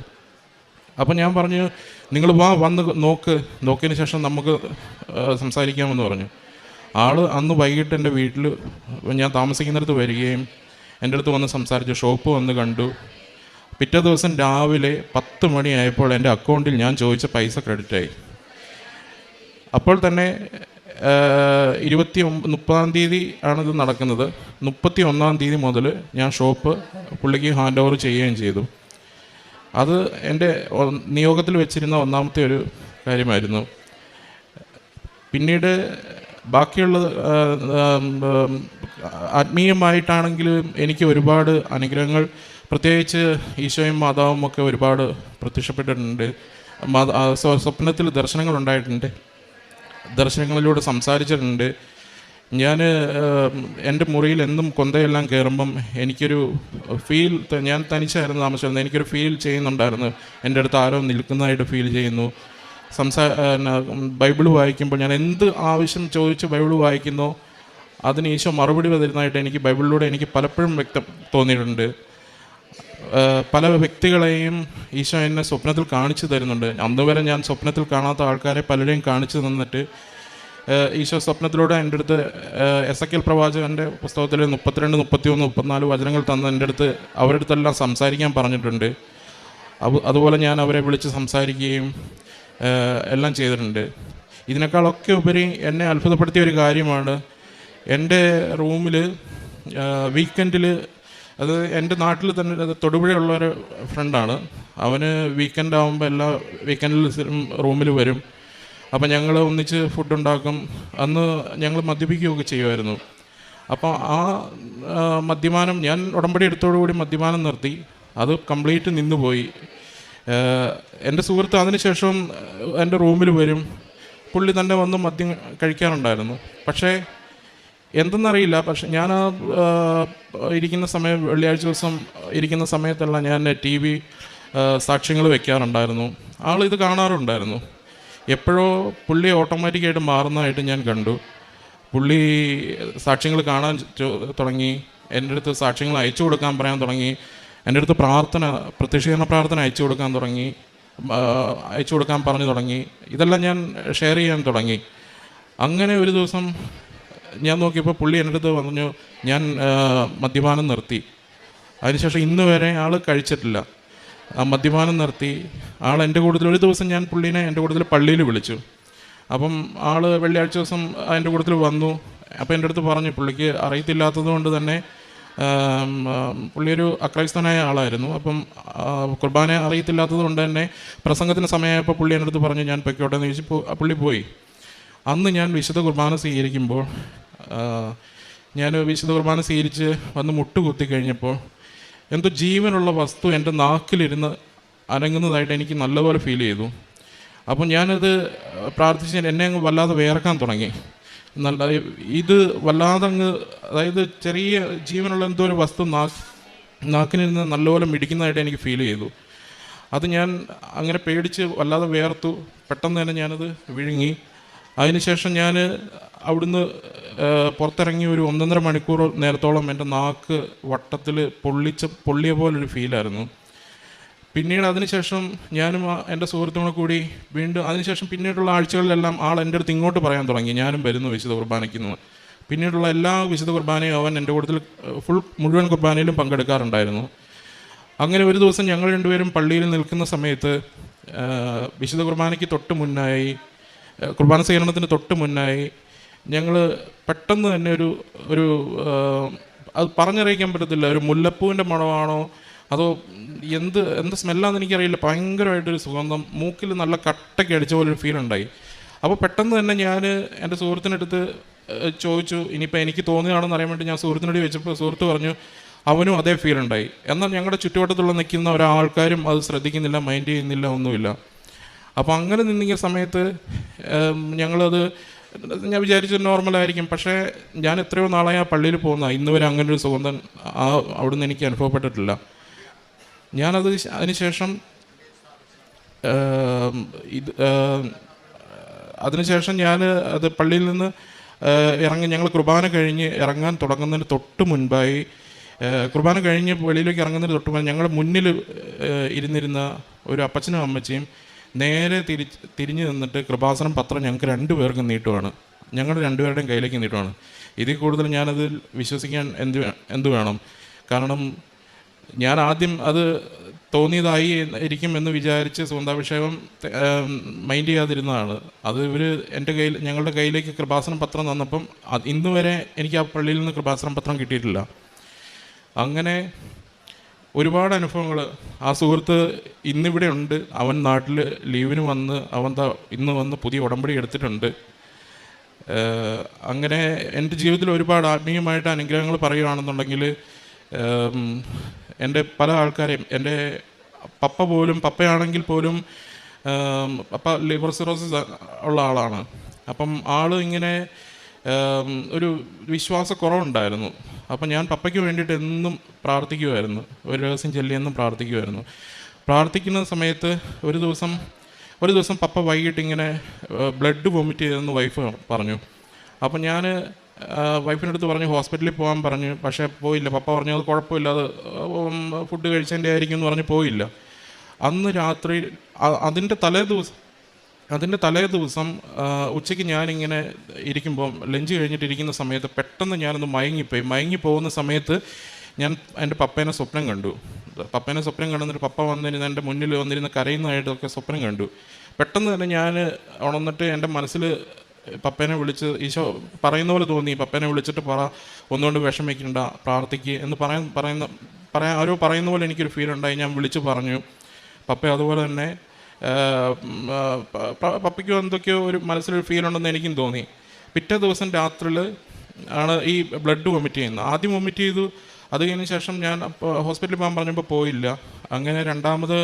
അപ്പോൾ ഞാൻ പറഞ്ഞു, നിങ്ങൾ വന്ന് നോക്കിയതിന് ശേഷം നമുക്ക് സംസാരിക്കാമെന്ന് പറഞ്ഞു. ആൾ അന്ന് വൈകിട്ട് എൻ്റെ വീട്ടിൽ ഞാൻ താമസിക്കുന്നിടത്ത് വരികയും എൻ്റെ അടുത്ത് വന്ന് സംസാരിച്ചു, ഷോപ്പ് വന്ന് കണ്ടു. പിറ്റേ ദിവസം രാവിലെ 10 മണിയായപ്പോൾ എൻ്റെ അക്കൗണ്ടിൽ ഞാൻ ചോദിച്ച പൈസ ക്രെഡിറ്റായി. അപ്പോൾ തന്നെ 30-ാം തീയതി ആണിത് നടക്കുന്നത്. 31-ാം തീയതി മുതൽ ഞാൻ ഷോപ്പ് പുള്ളിക്ക് ഹാൻഡ് ഓവർ ചെയ്യുകയും ചെയ്തു. അത് എൻ്റെ നിയോഗത്തിൽ വെച്ചിരുന്ന 1ാമത്തെ ഒരു കാര്യമായിരുന്നു. പിന്നീട് ബാക്കിയുള്ള ആത്മീയമായിട്ടാണെങ്കിലും എനിക്ക് ഒരുപാട് അനുഗ്രഹങ്ങൾ, പ്രത്യേകിച്ച് ഈശോയും മാതാവും ഒക്കെ ഒരുപാട് പ്രത്യക്ഷപ്പെട്ടിട്ടുണ്ട്. സ്വപ്നത്തിൽ ദർശനങ്ങളുണ്ടായിട്ടുണ്ട്, ദർശനങ്ങളിലൂടെ സംസാരിച്ചിട്ടുണ്ട്. ഞാൻ എൻ്റെ മുറിയിൽ എന്നും കൊന്തയെല്ലാം കയറുമ്പം എനിക്കൊരു ഫീൽ, ഞാൻ തനിച്ചായിരുന്നു താമസിച്ചിരുന്നത്, എനിക്കൊരു ഫീൽ ചെയ്യുന്നുണ്ടായിരുന്നു. എൻ്റെ അടുത്ത് ആരോ നിൽക്കുന്നതായിട്ട് ഫീൽ ചെയ്യുന്നു. ബൈബിൾ വായിക്കുമ്പോൾ ഞാൻ എന്ത് ആവശ്യം ചോദിച്ച് ബൈബിൾ വായിക്കുന്നോ അതിന് ഈശോ മറുപടി തരുന്നതായിട്ട് എനിക്ക് ബൈബിളിലൂടെ എനിക്ക് പലപ്പോഴും തോന്നിയിട്ടുണ്ട്. പല വ്യക്തികളെയും ഈശോ എന്നെ സ്വപ്നത്തിൽ കാണിച്ചു തരുന്നുണ്ട്. അന്ന് വരെ ഞാൻ സ്വപ്നത്തിൽ കാണാത്ത ആൾക്കാരെ പലരെയും കാണിച്ചു തന്നിട്ട് ഈശോ സ്വപ്നത്തിലൂടെ എൻ്റെ അടുത്ത് എസെക്കിയേൽ പ്രവാചകൻ്റെ പുസ്തകത്തിൽ 32, 31, 34 വചനങ്ങൾ തന്ന് എൻ്റെ അടുത്ത് അവരുടെ അടുത്തെല്ലാം സംസാരിക്കാൻ പറഞ്ഞിട്ടുണ്ട്. അതുപോലെ ഞാൻ അവരെ വിളിച്ച് സംസാരിക്കുകയും എല്ലാം ചെയ്തിട്ടുണ്ട്. ഇതിനേക്കാളൊക്കെ ഉപരി എന്നെ അത്ഭുതപ്പെടുത്തിയ ഒരു കാര്യമാണ്, എൻ്റെ റൂമിൽ വീക്കെൻഡിൽ, അത് എൻ്റെ നാട്ടിൽ തന്നെ തൊടുപുഴയുള്ളൊരു ഫ്രണ്ടാണ്, അവന് വീക്കെൻഡ് ആകുമ്പോൾ എല്ലാ വീക്കെൻഡിൽ റൂമിൽ വരും. അപ്പം ഞങ്ങൾ ഒന്നിച്ച് ഫുഡ് ഉണ്ടാക്കും. അന്ന് ഞങ്ങൾ മദ്യപിക്കുകയൊക്കെ ചെയ്യുമായിരുന്നു. അപ്പോൾ ആ മദ്യപാനം, ഞാൻ ഉടമ്പടി എടുത്തോടുകൂടി മദ്യപാനം നിർത്തി. അത് കംപ്ലീറ്റ് നിന്നുപോയി. എൻ്റെ സുഹൃത്ത് അതിനുശേഷം എൻ്റെ റൂമിൽ വരും. പുള്ളി തന്നെ വന്ന് മദ്യം കഴിക്കാറുണ്ടായിരുന്നു. പക്ഷേ എന്തെന്നറിയില്ല, പക്ഷെ ഞാൻ ഇരിക്കുന്ന സമയം, വെള്ളിയാഴ്ച ദിവസം ഇരിക്കുന്ന സമയത്തെല്ലാം ഞാൻ TV സാക്ഷ്യങ്ങൾ വെക്കാറുണ്ടായിരുന്നു. ആൾ ഇത് കാണാറുണ്ടായിരുന്നു. എപ്പോഴോ പുള്ളി ഓട്ടോമാറ്റിക്കായിട്ട് മാറുന്നതായിട്ട് ഞാൻ കണ്ടു. പുള്ളി സാക്ഷ്യങ്ങൾ കാണാൻ തുടങ്ങി, എൻ്റെ അടുത്ത് സാക്ഷ്യങ്ങൾ അയച്ചു കൊടുക്കാൻ പറയാൻ തുടങ്ങി, എൻ്റെ അടുത്ത് പ്രത്യക്ഷീകരണ പ്രാർത്ഥന അയച്ചു കൊടുക്കാൻ പറഞ്ഞു തുടങ്ങി. ഇതെല്ലാം ഞാൻ ഷെയർ ചെയ്യാൻ തുടങ്ങി. അങ്ങനെ ഒരു ദിവസം ഞാൻ നോക്കിയപ്പോൾ പുള്ളി എൻ്റെ അടുത്ത് പറഞ്ഞു, ഞാൻ മദ്യപാനം നിർത്തി. അതിനുശേഷം ഇന്ന് വരെ ആൾ കഴിച്ചിട്ടില്ല. ആ മദ്യപാനം നിർത്തി. ആൾ എൻ്റെ കൂട്ടത്തിൽ, ഒരു ദിവസം ഞാൻ പുള്ളീനെ എൻ്റെ കൂട്ടത്തിൽ പള്ളിയിൽ വിളിച്ചു. അപ്പം ആൾ വെള്ളിയാഴ്ച ദിവസം എൻ്റെ കൂട്ടത്തിൽ വന്നു. അപ്പോൾ എൻ്റെ അടുത്ത് പറഞ്ഞു, പുള്ളിക്ക് അറിയത്തില്ലാത്തത് കൊണ്ട് തന്നെ, പുള്ളിയൊരു അക്രൈസ്തനായ ആളായിരുന്നു. അപ്പം കുർബാന അറിയത്തില്ലാത്തത് കൊണ്ട് തന്നെ പ്രസംഗത്തിന് സമയമായപ്പോൾ പുള്ളി എൻ്റെ അടുത്ത് പറഞ്ഞു, ഞാൻ പൊയ്ക്കോട്ടെ എന്ന് ചോദിച്ചു. പുള്ളി പോയി. അന്ന് ഞാൻ വിശുദ്ധ കുർബാന സ്വീകരിക്കുമ്പോൾ, ഞാൻ വിശുദ്ധ കുർബാന സ്വീകരിച്ച് വന്ന് മുട്ടുകുത്തി കഴിഞ്ഞപ്പോൾ എന്തോ ജീവനുള്ള വസ്തു എൻ്റെ നാക്കിലിരുന്ന് അനങ്ങുന്നതായിട്ട് എനിക്ക് നല്ലപോലെ ഫീൽ ചെയ്തു. അപ്പോൾ ഞാനത് പ്രാർത്ഥിച്ച് എന്നെ അങ്ങ് വല്ലാതെ വേർക്കാൻ തുടങ്ങി. ഇത് വല്ലാതെ അങ്ങ്, അതായത് ചെറിയ ജീവനുള്ള എന്തോ ഒരു വസ്തു നാക്കിനിരുന്ന് നല്ലപോലെ മിടിക്കുന്നതായിട്ട് എനിക്ക് ഫീൽ ചെയ്തു. അത് ഞാൻ അങ്ങനെ പേടിച്ച് വല്ലാതെ വേർത്തു. പെട്ടെന്ന് തന്നെ ഞാനത് വിഴുങ്ങി. അതിനുശേഷം ഞാൻ അവിടുന്ന് പുറത്തിറങ്ങി ഒരു 1.5 മണിക്കൂർ നേരത്തോളം എൻ്റെ നാക്ക് വട്ടത്തിൽ പൊള്ളിയ പോലൊരു ഫീലായിരുന്നു. പിന്നീട് അതിനുശേഷം ഞാനും എൻ്റെ സുഹൃത്തുക്കളും കൂടി വീണ്ടും അതിനുശേഷം പിന്നീടുള്ള ആഴ്ചകളിലെല്ലാം ആൾ എൻ്റെ അടുത്ത് ഇങ്ങോട്ട് പറയാൻ തുടങ്ങി, ഞാനും വരുന്നു വിശുദ്ധ കുർബാനയ്ക്കുന്നു. പിന്നീടുള്ള എല്ലാ വിശുദ്ധ കുർബാനയും അവൻ എൻ്റെ കൂട്ടത്തിൽ മുഴുവൻ കുർബാനയിലും പങ്കെടുക്കാറുണ്ടായിരുന്നു. അങ്ങനെ ഒരു ദിവസം ഞങ്ങൾ രണ്ടുപേരും പള്ളിയിൽ നിൽക്കുന്ന സമയത്ത് വിശുദ്ധ കുർബാനയ്ക്ക് തൊട്ട് മുന്നായി, കുർബാന സ്വീകരണത്തിന് തൊട്ട് മുന്നായി ഞങ്ങൾ പെട്ടെന്ന് തന്നെ ഒരു അത് പറഞ്ഞറിയിക്കാൻ പറ്റത്തില്ല, ഒരു മുല്ലപ്പൂവിൻ്റെ മണമാണോ അതോ എന്ത് സ്മെല്ലാന്ന് എനിക്കറിയില്ല, ഭയങ്കരമായിട്ടൊരു സുഗന്ധം, മൂക്കിൽ നല്ല കട്ടയ്ക്ക് അടിച്ച പോലൊരു ഫീൽ ഉണ്ടായി. അപ്പോൾ പെട്ടെന്ന് തന്നെ ഞാൻ എൻ്റെ സുഹൃത്തിനടുത്ത് ചോദിച്ചു, ഇനിയിപ്പോൾ എനിക്ക് തോന്നുകയാണെന്ന് അറിയാൻ വേണ്ടി ഞാൻ സുഹൃത്തിനോട് ചോദിച്ചപ്പോൾ സുഹൃത്ത് പറഞ്ഞു അവനും അതേ ഫീൽ ഉണ്ടായി. എന്നാൽ ഞങ്ങളുടെ ചുറ്റുവട്ടത്തുള്ള നിൽക്കുന്ന ഒരാൾക്കാരും അത് ശ്രദ്ധിക്കുന്നില്ല, മൈൻഡ് ചെയ്യുന്നില്ല, ഒന്നുമില്ല. അപ്പോൾ അങ്ങനെ നിന്നിങ്ങിയ സമയത്ത് ഞാൻ വിചാരിച്ചു നോർമലായിരിക്കും. പക്ഷേ ഞാൻ എത്രയോ നാളായി ആ പള്ളിയിൽ പോകുന്ന, ഇന്ന് വരെ അങ്ങനെ ഒരു സുഗന്ധം അവിടുന്ന് എനിക്ക് അനുഭവപ്പെട്ടിട്ടില്ല. ഞാനത് അതിനുശേഷം ഞാൻ അത് പള്ളിയിൽ നിന്ന് ഞങ്ങൾ കുർബാന കഴിഞ്ഞ് ഇറങ്ങാൻ തുടങ്ങുന്നതിന് തൊട്ട് മുൻപായി, കുർബാന കഴിഞ്ഞ് വെളിയിലേക്ക് ഇറങ്ങുന്നതിന് തൊട്ട് മുൻപ് ഞങ്ങളുടെ മുന്നിൽ ഇരുന്നിരുന്ന ഒരു അപ്പച്ചനും അമ്മച്ചിയും നേരെ തിരിഞ്ഞു നിന്നിട്ട് കൃപാസനം പത്രം ഞങ്ങൾക്ക് 2 പേർക്കും നീട്ടുവാണ്. ഞങ്ങളുടെ 2 പേരുടെയും കയ്യിലേക്ക് നീട്ടുവാണ്. ഇതിൽ കൂടുതൽ ഞാനതിൽ വിശ്വസിക്കാൻ എന്ത് വേണം? കാരണം ഞാൻ ആദ്യം അത് തോന്നിയതായി ഇരിക്കും എന്ന് വിചാരിച്ച് സുഗന്ധാഭിഷേകം മൈൻഡ് ചെയ്യാതിരുന്നതാണ്. അത് ഞങ്ങളുടെ കയ്യിലേക്ക് കൃപാസനം പത്രം തന്നപ്പം ഇന്ന് വരെ എനിക്ക് ആ പള്ളിയിൽ നിന്ന് കൃപാസനം പത്രം കിട്ടിയിട്ടില്ല. അങ്ങനെ ഒരുപാട് അനുഭവങ്ങൾ. ആ സുഹൃത്ത് ഇന്നിവിടെ ഉണ്ട്. അവൻ നാട്ടിൽ ലീവിന് വന്ന് ഇന്ന് വന്ന് പുതിയ ഉടമ്പടി എടുത്തിട്ടുണ്ട്. അങ്ങനെ എൻ്റെ ജീവിതത്തിൽ ഒരുപാട് ആത്മീയമായിട്ട് അനുഗ്രഹങ്ങൾ പറയുകയാണെന്നുണ്ടെങ്കിൽ എൻ്റെ പല ആൾക്കാരെയും, എൻ്റെ പപ്പയാണെങ്കിൽ പോലും പപ്പ ലിവർ സിറോസിസ് ഉള്ള ആളാണ്. അപ്പം ഇങ്ങനെ ഒരു വിശ്വാസക്കുറവുണ്ടായിരുന്നു. അപ്പം ഞാൻ പപ്പയ്ക്ക് വേണ്ടിയിട്ട് എന്നും പ്രാർത്ഥിക്കുമായിരുന്നു, ഒരു രഹസ്യം ചൊല്ലിയെന്നും പ്രാർത്ഥിക്കുമായിരുന്നു. പ്രാർത്ഥിക്കുന്ന സമയത്ത് ഒരു ദിവസം പപ്പ വൈകിട്ട് ഇങ്ങനെ ബ്ലഡ് വൊമിറ്റ് ചെയ്തെന്ന് വൈഫ് പറഞ്ഞു. അപ്പം ഞാൻ വൈഫിനടുത്ത് പറഞ്ഞു ഹോസ്പിറ്റലിൽ പോകാൻ പറഞ്ഞു. പക്ഷേ പോയില്ല. പപ്പ പറഞ്ഞു അത് കുഴപ്പമില്ല, അത് ഫുഡ് കഴിച്ചതിൻ്റെ ആയിരിക്കും എന്ന് പറഞ്ഞ് പോയില്ല. അന്ന് രാത്രി അതിൻ്റെ തലേ ദിവസം ഉച്ചയ്ക്ക് ഞാനിങ്ങനെ ഇരിക്കുമ്പോൾ ലഞ്ച് കഴിഞ്ഞിട്ടിരിക്കുന്ന സമയത്ത് പെട്ടെന്ന് ഞാനൊന്ന് മയങ്ങിപ്പോകുന്ന സമയത്ത് ഞാൻ എൻ്റെ പപ്പേനെ സ്വപ്നം കണ്ടു. കണ്ടെന്നിട്ട് പപ്പ വന്നിരുന്ന് എൻ്റെ മുന്നിൽ വന്നിരുന്ന് കരയുന്നതായിട്ടൊക്കെ സ്വപ്നം കണ്ടു. പെട്ടെന്ന് തന്നെ ഞാൻ ഉണർന്നിട്ട് എൻ്റെ മനസ്സിൽ പപ്പേനെ വിളിച്ച്, ഈശോ പറയുന്ന പോലെ തോന്നി, പപ്പേനെ വിളിച്ചിട്ട് ഒന്നുകൊണ്ട് വിഷമിക്കണ്ട, പ്രാർത്ഥിക്കുക എന്ന് ആരോ പറയുന്ന പോലെ എനിക്കൊരു ഫീൽ ഉണ്ടായി. ഞാൻ വിളിച്ച് പറഞ്ഞു. പപ്പ അതുപോലെ തന്നെ പപ്പയ്ക്കും എന്തൊക്കെയോ ഒരു മനസ്സിലൊരു ഫീൽ ഉണ്ടെന്ന് എനിക്കും തോന്നി. പിറ്റേ ദിവസം രാത്രിയിൽ ആണ് ഈ ബ്ലഡ് വൊമിറ്റ് ചെയ്യുന്നത്. ആദ്യം വൊമിറ്റ് ചെയ്തു, അത് കഴിഞ്ഞ ശേഷം ഞാൻ ഹോസ്പിറ്റലിൽ പോകാൻ പറഞ്ഞപ്പോൾ പോയില്ല. അങ്ങനെ രണ്ടാമത്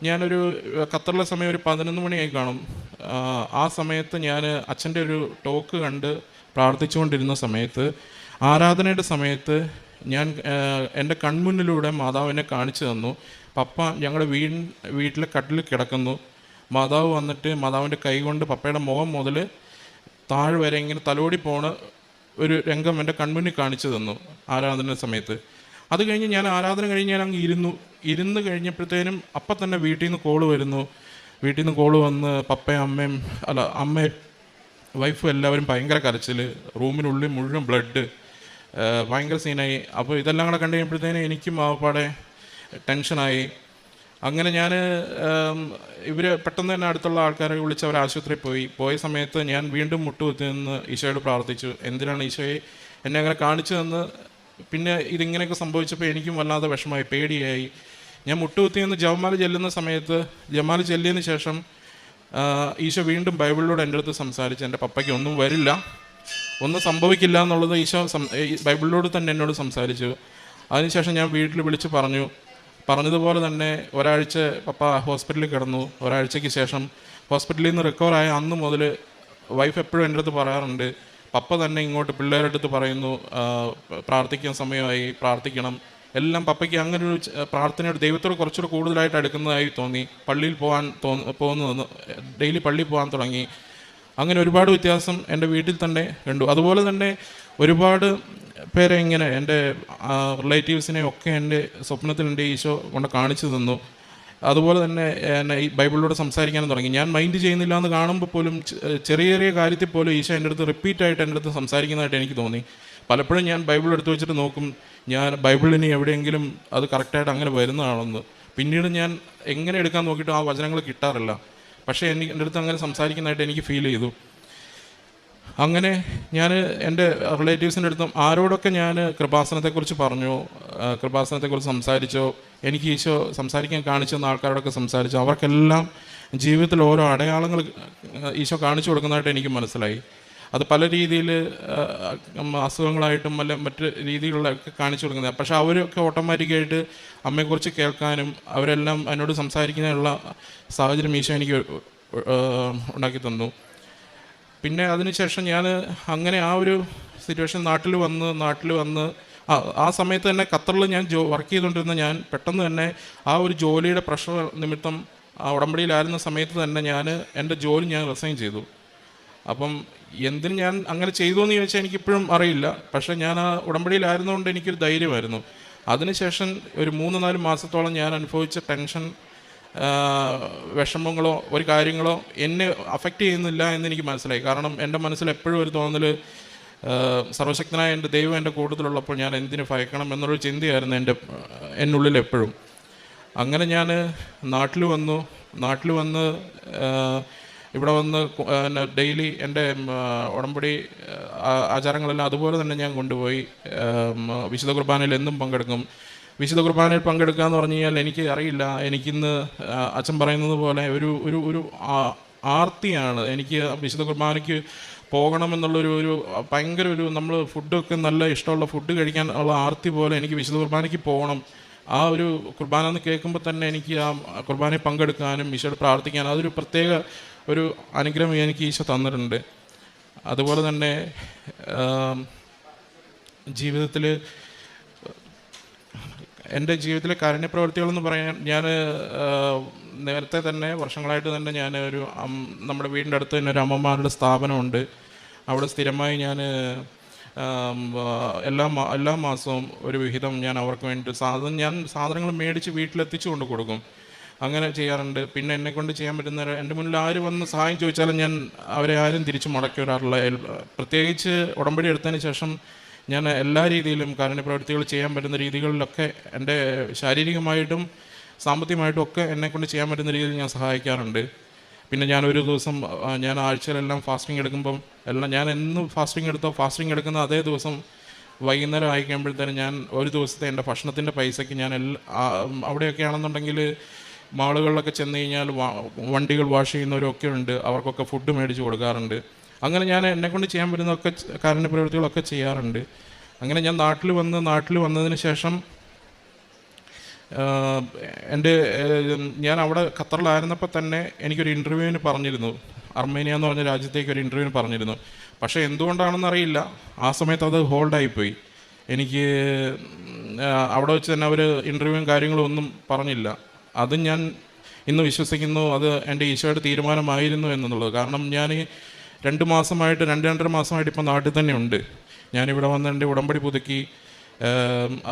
ഞാനൊരു ഖത്തറിലെ സമയം ഒരു 11 മണിയായി കാണും. ആ സമയത്ത് ഞാൻ അച്ഛൻ്റെ ഒരു ടോക്ക് കണ്ട് പ്രാർത്ഥിച്ചുകൊണ്ടിരുന്ന സമയത്ത്, ആരാധനയുടെ സമയത്ത് ഞാൻ എൻ്റെ കൺമുന്നിലൂടെ മാതാവിനെ കാണിച്ചു തന്നു. പപ്പ ഞങ്ങളുടെ വീട്ടിലെ കട്ടിൽ കിടക്കുന്നു. മാതാവ് വന്നിട്ട് മാതാവിൻ്റെ കൈ കൊണ്ട് പപ്പയുടെ മുഖം മുതൽ താഴെ വരെ ഇങ്ങനെ തലോടി പോണ ഒരു രംഗം എൻ്റെ കൺമുന്നിൽ കാണിച്ചു തന്നു ആരാധന സമയത്ത്. അത് കഴിഞ്ഞ് ഞാൻ ആരാധന കഴിഞ്ഞ് ഞാൻ അങ്ങ് ഇരുന്ന് കഴിഞ്ഞപ്പോഴത്തേനും അപ്പം തന്നെ വീട്ടിൽ നിന്ന് കോള് വന്ന് പപ്പയും അമ്മയും വൈഫും എല്ലാവരും ഭയങ്കര കരച്ചിൽ, റൂമിനുള്ളിൽ മുഴുവൻ ബ്ലഡ്, ഭയങ്കര സീനായി. അപ്പോൾ ഇതെല്ലാം കൂടെ കണ്ടു കഴിയുമ്പോഴത്തേനും എനിക്കും ആവപ്പാടെ ടെൻഷനായി. അങ്ങനെ ഞാൻ ഇവർ പെട്ടെന്ന് തന്നെ അടുത്തുള്ള ആൾക്കാരെ വിളിച്ച് അവർ ആശുപത്രിയിൽ പോയ സമയത്ത് ഞാൻ വീണ്ടും മുട്ടുകുത്തി നിന്ന് ഈശോയോട് പ്രാർത്ഥിച്ചു, എന്തിനാണ് ഈശോയെ എന്നെ അങ്ങനെ കാണിച്ചു തന്ന്. പിന്നെ ഇതിങ്ങനെയൊക്കെ സംഭവിച്ചപ്പോൾ എനിക്കും വല്ലാതെ വിഷമമായി, പേടിയായി. ഞാൻ മുട്ടുകുത്തി നിന്ന് ജപമാല ചെല്ലുന്ന സമയത്ത്, ജപമാല ചെല്ലിയതിന് ശേഷം ഈശോ വീണ്ടും ബൈബിളിലൂടെ എൻ്റെ അടുത്ത് സംസാരിച്ചു. എൻ്റെ പപ്പയ്ക്ക് ഒന്നും വരില്ല, ഒന്നും സംഭവിക്കില്ല എന്നുള്ളത് ഈശോ ബൈബിളിലൂടെ തന്നെ എന്നോട് സംസാരിച്ചു. അതിനുശേഷം ഞാൻ വീട്ടിൽ വിളിച്ച് പറഞ്ഞതുപോലെ തന്നെ ഒരാഴ്ച പപ്പ ഹോസ്പിറ്റലിൽ കിടന്നു. ഒരാഴ്ചയ്ക്ക് ശേഷം ഹോസ്പിറ്റലിൽ നിന്ന് റിക്കവറായ അന്ന് മുതൽ വൈഫ് എപ്പോഴും എൻ്റെ അടുത്ത് പറയാറുണ്ട്, പപ്പ തന്നെ ഇങ്ങോട്ട് പിള്ളേരുടെ അടുത്ത് പറയുന്നു പ്രാർത്ഥിക്കാൻ സമയമായി, പ്രാർത്ഥിക്കണം എല്ലാം. പപ്പയ്ക്ക് അങ്ങനെ ഒരു പ്രാർത്ഥനയോട് ദൈവത്തോട് കുറച്ചുകൂടെ കൂടുതലായിട്ട് അടുക്കുന്നതായി തോന്നി. പള്ളിയിൽ പോകുന്നതെന്ന് ഡെയിലി പള്ളിയിൽ പോകാൻ തുടങ്ങി. അങ്ങനെ ഒരുപാട് വ്യത്യാസം എൻ്റെ വീട്ടിൽ തന്നെ കണ്ടു. അതുപോലെ തന്നെ ഒരുപാട് പേരെ ഇങ്ങനെ എൻ്റെ റിലേറ്റീവ്സിനെ ഒക്കെ എൻ്റെ സ്വപ്നത്തിൽ എൻ്റെ ഈശോ കൊണ്ട് കാണിച്ചു തന്നു. അതുപോലെ തന്നെ എന്നെ ഈ ബൈബിളിലൂടെ സംസാരിക്കാനും തുടങ്ങി. ഞാൻ മൈൻഡ് ചെയ്യുന്നില്ല എന്ന് കാണുമ്പോൾ പോലും ചെറിയ ചെറിയ കാര്യത്തിൽ പോലും ഈശോ എൻ്റെ അടുത്ത് റിപ്പീറ്റായിട്ട് എൻ്റെ അടുത്ത് സംസാരിക്കുന്നതായിട്ട് എനിക്ക് തോന്നി. പലപ്പോഴും ഞാൻ ബൈബിൾ എടുത്ത് വെച്ചിട്ട് നോക്കും, ഞാൻ ബൈബിളിന് എവിടെയെങ്കിലും അത് കറക്റ്റായിട്ട് അങ്ങനെ വരുന്നതാണെന്ന്. പിന്നീട് ഞാൻ എങ്ങനെ എടുക്കാൻ നോക്കിയിട്ട് ആ വചനങ്ങൾ കിട്ടാറില്ല. പക്ഷേ എൻ്റെ അടുത്ത് അങ്ങനെ സംസാരിക്കുന്നതായിട്ട് എനിക്ക് ഫീൽ ചെയ്തു. അങ്ങനെ ഞാൻ എൻ്റെ റിലേറ്റീവ്സിൻ്റെ അടുത്തും ആരോടൊക്കെ ഞാൻ കൃപാസനത്തെക്കുറിച്ച് പറഞ്ഞു, കൃപാസനത്തെക്കുറിച്ച് സംസാരിച്ചോ, എനിക്ക് ഈശോ സംസാരിക്കാൻ കാണിച്ചു തന്ന ആൾക്കാരോടൊക്കെ സംസാരിച്ചു. അവർക്കെല്ലാം ജീവിതത്തിൽ ഓരോ അടയാളങ്ങൾ ഈശോ കാണിച്ചു കൊടുക്കുന്നതായിട്ട് എനിക്ക് മനസ്സിലായി. അത് പല രീതിയിൽ അസുഖങ്ങളായിട്ടും അല്ല മറ്റ് രീതികളിലൊക്കെ കാണിച്ചു കൊടുക്കുന്നത്. പക്ഷേ അവരൊക്കെ ഓട്ടോമാറ്റിക്കായിട്ട് അമ്മയെക്കുറിച്ച് കേൾക്കാനും അവരെല്ലാം എന്നോട് സംസാരിക്കാനുള്ള സാഹചര്യം ഈശോ എനിക്ക് ഉണ്ടാക്കി തന്നു. പിന്നെ അതിനുശേഷം ഞാൻ അങ്ങനെ ആ ഒരു സിറ്റുവേഷൻ നാട്ടിൽ വന്ന് ആ സമയത്ത് തന്നെ ഖത്തറിൽ ഞാൻ വർക്ക് ചെയ്തുകൊണ്ടിരുന്ന ഞാൻ പെട്ടെന്ന് തന്നെ ആ ഒരു ജോലിയുടെ പ്രഷർ നിമിത്തം ആ ഉടമ്പടിയിലായിരുന്ന സമയത്ത് തന്നെ എൻ്റെ ജോലി ഞാൻ റിസൈൻ ചെയ്തു. അപ്പം എന്തിന് ഞാൻ അങ്ങനെ ചെയ്തു എന്ന് ചോദിച്ചാൽ എനിക്കിപ്പോഴും അറിയില്ല. പക്ഷേ ഞാൻ ആ ഉടമ്പടിയിലായിരുന്നതുകൊണ്ട് എനിക്കൊരു ധൈര്യമായിരുന്നു. അതിനുശേഷം ഒരു 3-4 മാസത്തോളം ഞാൻ അനുഭവിച്ച ടെൻഷൻ, വിഷമങ്ങളോ ഒരു കാര്യങ്ങളോ എന്നെ അഫക്റ്റ് ചെയ്യുന്നില്ല എന്നെനിക്ക് മനസ്സിലായി. കാരണം എൻ്റെ മനസ്സിൽ എപ്പോഴും ഒരു തോന്നൽ, സർവശക്തനായ എൻ്റെ ദൈവം എൻ്റെ കൂട്ടത്തിലുള്ളപ്പോൾ ഞാൻ എന്തിനു ഭയക്കണം എന്നുള്ളൊരു ചിന്തയായിരുന്നു എന്നുള്ളിൽ എപ്പോഴും. അങ്ങനെ ഞാൻ നാട്ടിൽ വന്ന് ഇവിടെ വന്ന് ഡെയിലി എൻ്റെ ഉടമ്പടി ആചാരങ്ങളെല്ലാം അതുപോലെ തന്നെ ഞാൻ കൊണ്ടുപോയി വിശുദ്ധ കുർബാനയിൽ എന്നും പങ്കെടുക്കും. വിശുദ്ധ കുർബാനയിൽ പങ്കെടുക്കുക എന്ന് പറഞ്ഞു കഴിഞ്ഞാൽ എനിക്ക് അറിയില്ല, എനിക്കിന്ന് അച്ഛൻ പറയുന്നത് പോലെ ഒരു ആർത്തിയാണ്. എനിക്ക് വിശുദ്ധ കുർബാനയ്ക്ക് പോകണമെന്നുള്ളൊരു ഭയങ്കര നമ്മൾ ഫുഡൊക്കെ നല്ല ഇഷ്ടമുള്ള ഫുഡ് കഴിക്കാൻ ഉള്ള ആർത്തി പോലെ എനിക്ക് വിശുദ്ധ കുർബാനയ്ക്ക് പോകണം. ആ ഒരു കുർബാന എന്ന് കേൾക്കുമ്പോൾ തന്നെ എനിക്ക് ആ കുർബാനയിൽ പങ്കെടുക്കാനും ഈശോയോട് പ്രാർത്ഥിക്കാനും അതൊരു പ്രത്യേക ഒരു അനുഗ്രഹം എനിക്ക് ഈശോ തന്നിട്ടുണ്ട്. അതുപോലെ തന്നെ എൻ്റെ ജീവിതത്തിലെ കാരുണ്യപ്രവൃത്തികളെന്ന് പറയാൻ ഞാൻ നേരത്തെ തന്നെ വർഷങ്ങളായിട്ട് തന്നെ ഞാൻ നമ്മുടെ വീടിൻ്റെ അടുത്ത് തന്നെ ഒരു അമ്മമാരുടെ സ്ഥാപനമുണ്ട്. അവിടെ സ്ഥിരമായി ഞാൻ എല്ലാ മാസവും ഒരു വിഹിതം ഞാൻ അവർക്ക് വേണ്ടി സാധനങ്ങൾ മേടിച്ച് വീട്ടിലെത്തിച്ചു കൊണ്ട് കൊടുക്കും. അങ്ങനെ ചെയ്യാറുണ്ട്. പിന്നെ എന്നെക്കൊണ്ട് ചെയ്യാൻ പറ്റുന്ന, എൻ്റെ മുന്നിൽ ആര് വന്ന് സഹായം ചോദിച്ചാലും ഞാൻ അവരെ ആരും തിരിച്ച് മടക്കി വരാറില്ല. പ്രത്യേകിച്ച് ഉടമ്പടി എടുത്തതിന് ശേഷം ഞാൻ എല്ലാ രീതിയിലും കാരുണ്യ പ്രവൃത്തികൾ ചെയ്യാൻ പറ്റുന്ന രീതികളിലൊക്കെ എൻ്റെ ശാരീരികമായിട്ടും സാമ്പത്തികമായിട്ടും ഒക്കെ എന്നെക്കൊണ്ട് ചെയ്യാൻ പറ്റുന്ന രീതിയിൽ ഞാൻ സഹായിക്കാറുണ്ട്. പിന്നെ ഞാനൊരു ദിവസം ഞാൻ ആഴ്ചയിലെല്ലാം ഫാസ്റ്റിംഗ് എടുക്കുമ്പം ഞാൻ എന്ന് ഫാസ്റ്റിംഗ് എടുക്കുന്ന അതേ ദിവസം വൈകുന്നേരം ആയിക്കഴിയുമ്പോഴത്തേനും ഞാൻ ഒരു ദിവസത്തെ എൻ്റെ ഭക്ഷണത്തിൻ്റെ പൈസയ്ക്ക് ഞാൻ അവിടെയൊക്കെ ആണെന്നുണ്ടെങ്കിൽ മാളുകളിലൊക്കെ ചെന്ന് കഴിഞ്ഞാൽ വണ്ടികൾ വാഷ് ചെയ്യുന്നവരൊക്കെ ഉണ്ട്, അവർക്കൊക്കെ ഫുഡ് മേടിച്ച് കൊടുക്കാറുണ്ട്. അങ്ങനെ ഞാൻ എന്നെക്കൊണ്ട് ചെയ്യാൻ പറ്റുന്നതൊക്കെ കാരുണ്യ പ്രവൃത്തികളൊക്കെ ചെയ്യാറുണ്ട്. അങ്ങനെ ഞാൻ നാട്ടിൽ വന്നതിന് ശേഷം ഞാൻ അവിടെ ഖത്തറിലായിരുന്നപ്പോൾ തന്നെ എനിക്കൊരു ഇൻ്റർവ്യൂവിന് പറഞ്ഞിരുന്നു, അർമേനിയ എന്ന് പറഞ്ഞ രാജ്യത്തേക്ക് ഒരു ഇൻ്റർവ്യൂവിന് പറഞ്ഞിരുന്നു. പക്ഷേ എന്തുകൊണ്ടാണെന്നറിയില്ല, ആ സമയത്ത് അത് ഹോൾഡായിപ്പോയി. എനിക്ക് അവിടെ വെച്ച് തന്നെ അവർ ഇൻ്റർവ്യൂവും കാര്യങ്ങളും ഒന്നും പറഞ്ഞില്ല. അതും ഞാൻ ഇന്ന് വിശ്വസിക്കുന്നു അത് എൻ്റെ ഈശോയുടെ തീരുമാനമായിരുന്നു എന്നുള്ളത്. കാരണം ഞാൻ 2 മാസമായിട്ട് 2-2.5 മാസമായിട്ട് ഇപ്പം നാട്ടിൽ തന്നെ ഉണ്ട്. ഞാനിവിടെ വന്ന് എൻ്റെ ഉടമ്പടി പുതുക്കി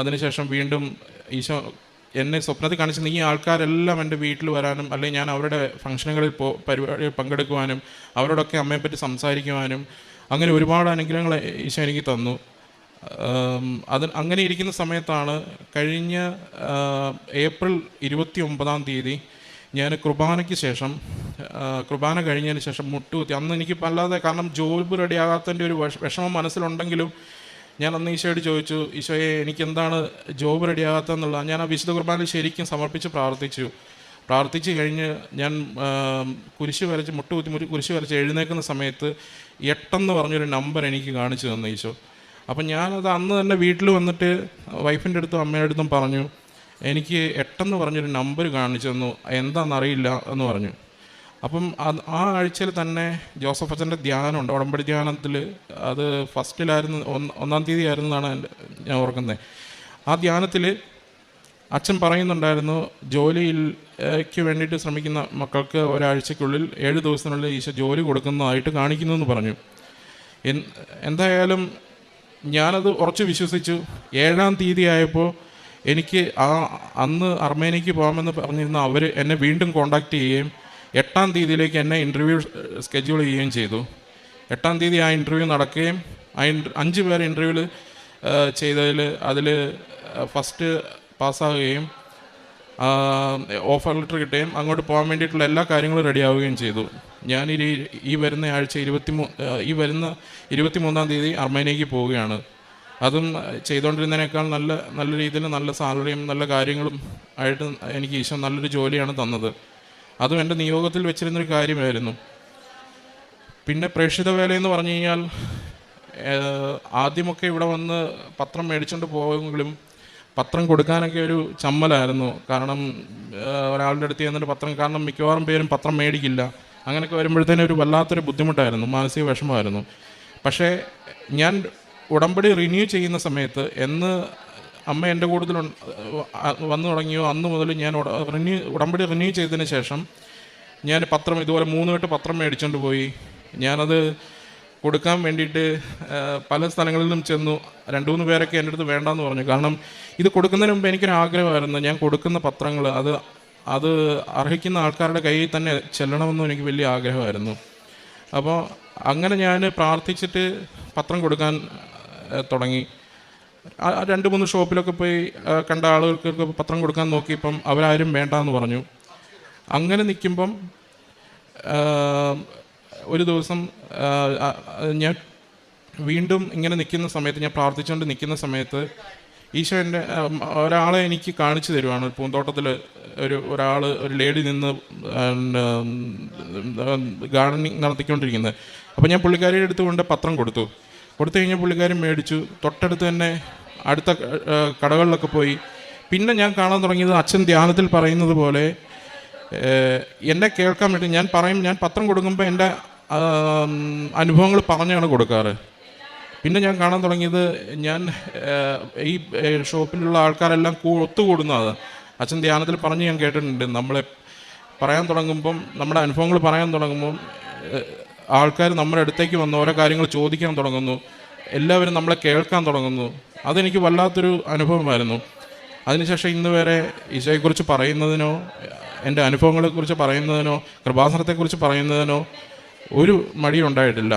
അതിനുശേഷം വീണ്ടും ഈശോ എന്നെ സ്വപ്നത്തിൽ കാണിച്ച് ഈ ആൾക്കാരെല്ലാം എൻ്റെ വീട്ടിൽ വരാനും അല്ലെങ്കിൽ ഞാൻ അവരുടെ ഫംഗ്ഷനുകളിൽ പരിപാടിയിൽ പങ്കെടുക്കുവാനും അവരോടൊക്കെ അമ്മയെപ്പറ്റി സംസാരിക്കുവാനും അങ്ങനെ ഒരുപാട് അനുഗ്രഹങ്ങൾ ഈശോ എനിക്ക് തന്നു. അങ്ങനെ ഇരിക്കുന്ന സമയത്താണ് കഴിഞ്ഞ ഏപ്രിൽ 29-ാം തീയതി ഞാൻ കുർബാനയ്ക്ക് ശേഷം കുർബാന കഴിഞ്ഞതിന് ശേഷം മുട്ടുകുത്തി. അന്ന് എനിക്ക് അല്ലാതെ, കാരണം ജോബ് റെഡിയാകാത്തതിൻ്റെ ഒരു വിഷമം മനസ്സിലുണ്ടെങ്കിലും ഞാൻ അന്ന് ഈശോയോട് ചോദിച്ചു, ഈശോയെ എനിക്കെന്താണ് ജോബ് റെഡിയാകാത്തതെന്നുള്ളത്. ഞാൻ ആ വിശുദ്ധ കുർബാനയിൽ ശരിക്കും സമർപ്പിച്ച് പ്രാർത്ഥിച്ച് കഴിഞ്ഞ് ഞാൻ മുട്ടുകുത്തി കുരിശ് വരച്ച് എഴുന്നേൽക്കുന്ന സമയത്ത് 8 എന്ന് പറഞ്ഞൊരു നമ്പർ എനിക്ക് കാണിച്ചു തന്നു ഈശോ. അപ്പം ഞാനത് അന്ന് തന്നെ വീട്ടിൽ വന്നിട്ട് വൈഫിൻ്റെ അടുത്തും അമ്മയുടെ അടുത്തും പറഞ്ഞു, എനിക്ക് 8 എന്ന് പറഞ്ഞൊരു നമ്പർ കാണിച്ചു തന്നു, എന്താണെന്നറിയില്ല എന്ന് പറഞ്ഞു. അപ്പം ആ ആഴ്ചയിൽ തന്നെ ജോസഫ് അച്ഛൻ്റെ ധ്യാനമുണ്ട്, ഉടമ്പടി ധ്യാനത്തിൽ. അത് ഫസ്റ്റിലായിരുന്നു, 1-ാം തീയതി ആയിരുന്നതാണ് ഞാൻ ഓർക്കുന്നത്. ആ ധ്യാനത്തിൽ അച്ഛൻ പറയുന്നുണ്ടായിരുന്നു, ജോലിക്ക് വേണ്ടിയിട്ട് ശ്രമിക്കുന്ന മക്കൾക്ക് ഒരാഴ്ചയ്ക്കുള്ളിൽ 7 ദിവസത്തിനുള്ളിൽ ഈശോ ജോലി കൊടുക്കുന്നതായിട്ട് കാണിക്കുന്നു എന്ന് പറഞ്ഞു. എന്തായാലും ഞാനത് ഉറച്ച് വിശ്വസിച്ചു. 7-ാം തീയതി ആയപ്പോൾ എനിക്ക് അന്ന് അർമേനിയക്ക് പോകാമെന്ന് പറഞ്ഞിരുന്ന അവർ എന്നെ വീണ്ടും കോണ്ടാക്ട് ചെയ്യുകയും 8-ാം തീയതിയിലേക്ക് എന്നെ ഇൻ്റർവ്യൂ സ്കെഡ്യൂൾ ചെയ്യുകയും ചെയ്തു. 8-ാം തീയതി ആ ഇൻ്റർവ്യൂ നടക്കുകയും 5 പേർ ഇൻ്റർവ്യൂവിൽ ചെയ്തതിൽ അതിൽ ഫസ്റ്റ് പാസ്സാവുകയും ഓഫർ ലെറ്റർ കിട്ടുകയും അങ്ങോട്ട് പോകാൻ വേണ്ടിയിട്ടുള്ള എല്ലാ കാര്യങ്ങളും റെഡിയാവുകയും ചെയ്തു. ഞാൻ ഈ വരുന്ന ആഴ്ച 23-ാം തീയതി അർമേനിയക്ക് പോവുകയാണ്. അതും ചെയ്തുകൊണ്ടിരുന്നതിനേക്കാൾ നല്ല രീതിയിൽ നല്ല സാലറിയും നല്ല കാര്യങ്ങളും ആയിട്ട് എനിക്ക് ഈശോ നല്ലൊരു ജോലിയാണ് തന്നത്. അതും എൻ്റെ നിയോഗത്തിൽ വെച്ചിരുന്നൊരു കാര്യമായിരുന്നു. പിന്നെ പ്രേക്ഷിത വേലയെന്ന് പറഞ്ഞു കഴിഞ്ഞാൽ ആദ്യമൊക്കെ ഇവിടെ വന്ന് പത്രം മേടിച്ചുകൊണ്ട് പോയെങ്കിലും പത്രം കൊടുക്കാനൊക്കെ ഒരു ചമ്മലായിരുന്നു. കാരണം ഒരാളുടെ അടുത്ത് ചെന്നിട്ട് പത്രം, കാരണം മിക്കവാറും പേരും പത്രം മേടിക്കില്ല. അങ്ങനെയൊക്കെ വരുമ്പോഴത്തേനും ഒരു വല്ലാത്തൊരു ബുദ്ധിമുട്ടായിരുന്നു, മാനസിക വിഷമമായിരുന്നു. പക്ഷേ ഞാൻ ഉടമ്പടി റിന്യൂ ചെയ്യുന്ന സമയത്ത് അമ്മ എൻ്റെ കൂടുതൽ വന്നു തുടങ്ങിയോ അന്ന് മുതൽ ഞാൻ ഉടമ്പടി റിന്യൂ ചെയ്തതിന് ശേഷം ഞാൻ പത്രം ഇതുപോലെ 3 കെട്ട് പത്രം മേടിച്ചുകൊണ്ട് പോയി. ഞാനത് കൊടുക്കാൻ വേണ്ടിയിട്ട് പല സ്ഥലങ്ങളിലും ചെന്നു. 2-3 പേരൊക്കെ എൻ്റെ അടുത്ത് വേണ്ടാന്ന് പറഞ്ഞു. കാരണം ഇത് കൊടുക്കുന്നതിന് മുമ്പ് എനിക്കൊരാഗ്രഹമായിരുന്നു, ഞാൻ കൊടുക്കുന്ന പത്രങ്ങൾ അത് അർഹിക്കുന്ന ആൾക്കാരുടെ കയ്യിൽ തന്നെ ചെല്ലണമെന്നും എനിക്ക് വലിയ ആഗ്രഹമായിരുന്നു. അപ്പോൾ അങ്ങനെ ഞാൻ പ്രാർത്ഥിച്ചിട്ട് പത്രം കൊടുക്കാൻ തുടങ്ങി. 2-3 ഷോപ്പിലൊക്കെ പോയി കണ്ട ആളുകൾക്ക് പത്രം കൊടുക്കാൻ നോക്കിയപ്പം അവരാരും വേണ്ടാന്ന് പറഞ്ഞു. അങ്ങനെ നിൽക്കുമ്പം ഒരു ദിവസം ഞാൻ വീണ്ടും ഇങ്ങനെ നിൽക്കുന്ന സമയത്ത്, ഞാൻ പ്രാർത്ഥിച്ചുകൊണ്ട് നിൽക്കുന്ന സമയത്ത് ഈശോ ഒരാളെ എനിക്ക് കാണിച്ചു തരുവാണ്. ഒരു പൂന്തോട്ടത്തിൽ ഒരു ലേഡി നിന്ന് ഗാർഡനിങ് നടത്തിക്കൊണ്ടിരിക്കുന്നത്. അപ്പോൾ ഞാൻ പുള്ളിക്കാരിയുടെ അടുത്ത് കൊണ്ട് പത്രം കൊടുത്തു കഴിഞ്ഞാൽ പുള്ളിക്കാരി മേടിച്ചു. തൊട്ടടുത്ത് തന്നെ അടുത്ത കടകളിലൊക്കെ പോയി. പിന്നെ ഞാൻ കാണാൻ തുടങ്ങിയത് അച്ഛൻ ധ്യാനത്തിൽ പറയുന്നത് പോലെ എന്നെ കേൾക്കാൻ വേണ്ടി ഞാൻ പത്രം കൊടുക്കുമ്പോൾ എൻ്റെ അനുഭവങ്ങൾ പറഞ്ഞാണ് കൊടുക്കാറ്. പിന്നെ ഞാൻ കാണാൻ തുടങ്ങിയത് ഈ ഷോപ്പിലുള്ള ആൾക്കാരെല്ലാം ഒത്തുകൂടുന്നതാണ്. അച്ഛൻ ധ്യാനത്തിൽ പറഞ്ഞ് ഞാൻ കേട്ടിട്ടുണ്ട്, നമ്മളെ പറയാൻ തുടങ്ങുമ്പം, നമ്മുടെ അനുഭവങ്ങൾ പറയാൻ തുടങ്ങുമ്പം ആൾക്കാർ നമ്മുടെ അടുത്തേക്ക് വന്ന് ഓരോ കാര്യങ്ങൾ ചോദിക്കാൻ തുടങ്ങുന്നു. എല്ലാവരും നമ്മളെ കേൾക്കാൻ തുടങ്ങുന്നു. അതെനിക്ക് വല്ലാത്തൊരു അനുഭവമായിരുന്നു. അതിനുശേഷം ഇന്ന് വരെ ഈശോയെക്കുറിച്ച് പറയുന്നതിനോ എൻ്റെ അനുഭവങ്ങളെക്കുറിച്ച് പറയുന്നതിനോ കൃപാസനത്തെക്കുറിച്ച് പറയുന്നതിനോ ഒരു മടിയുണ്ടായിട്ടില്ല.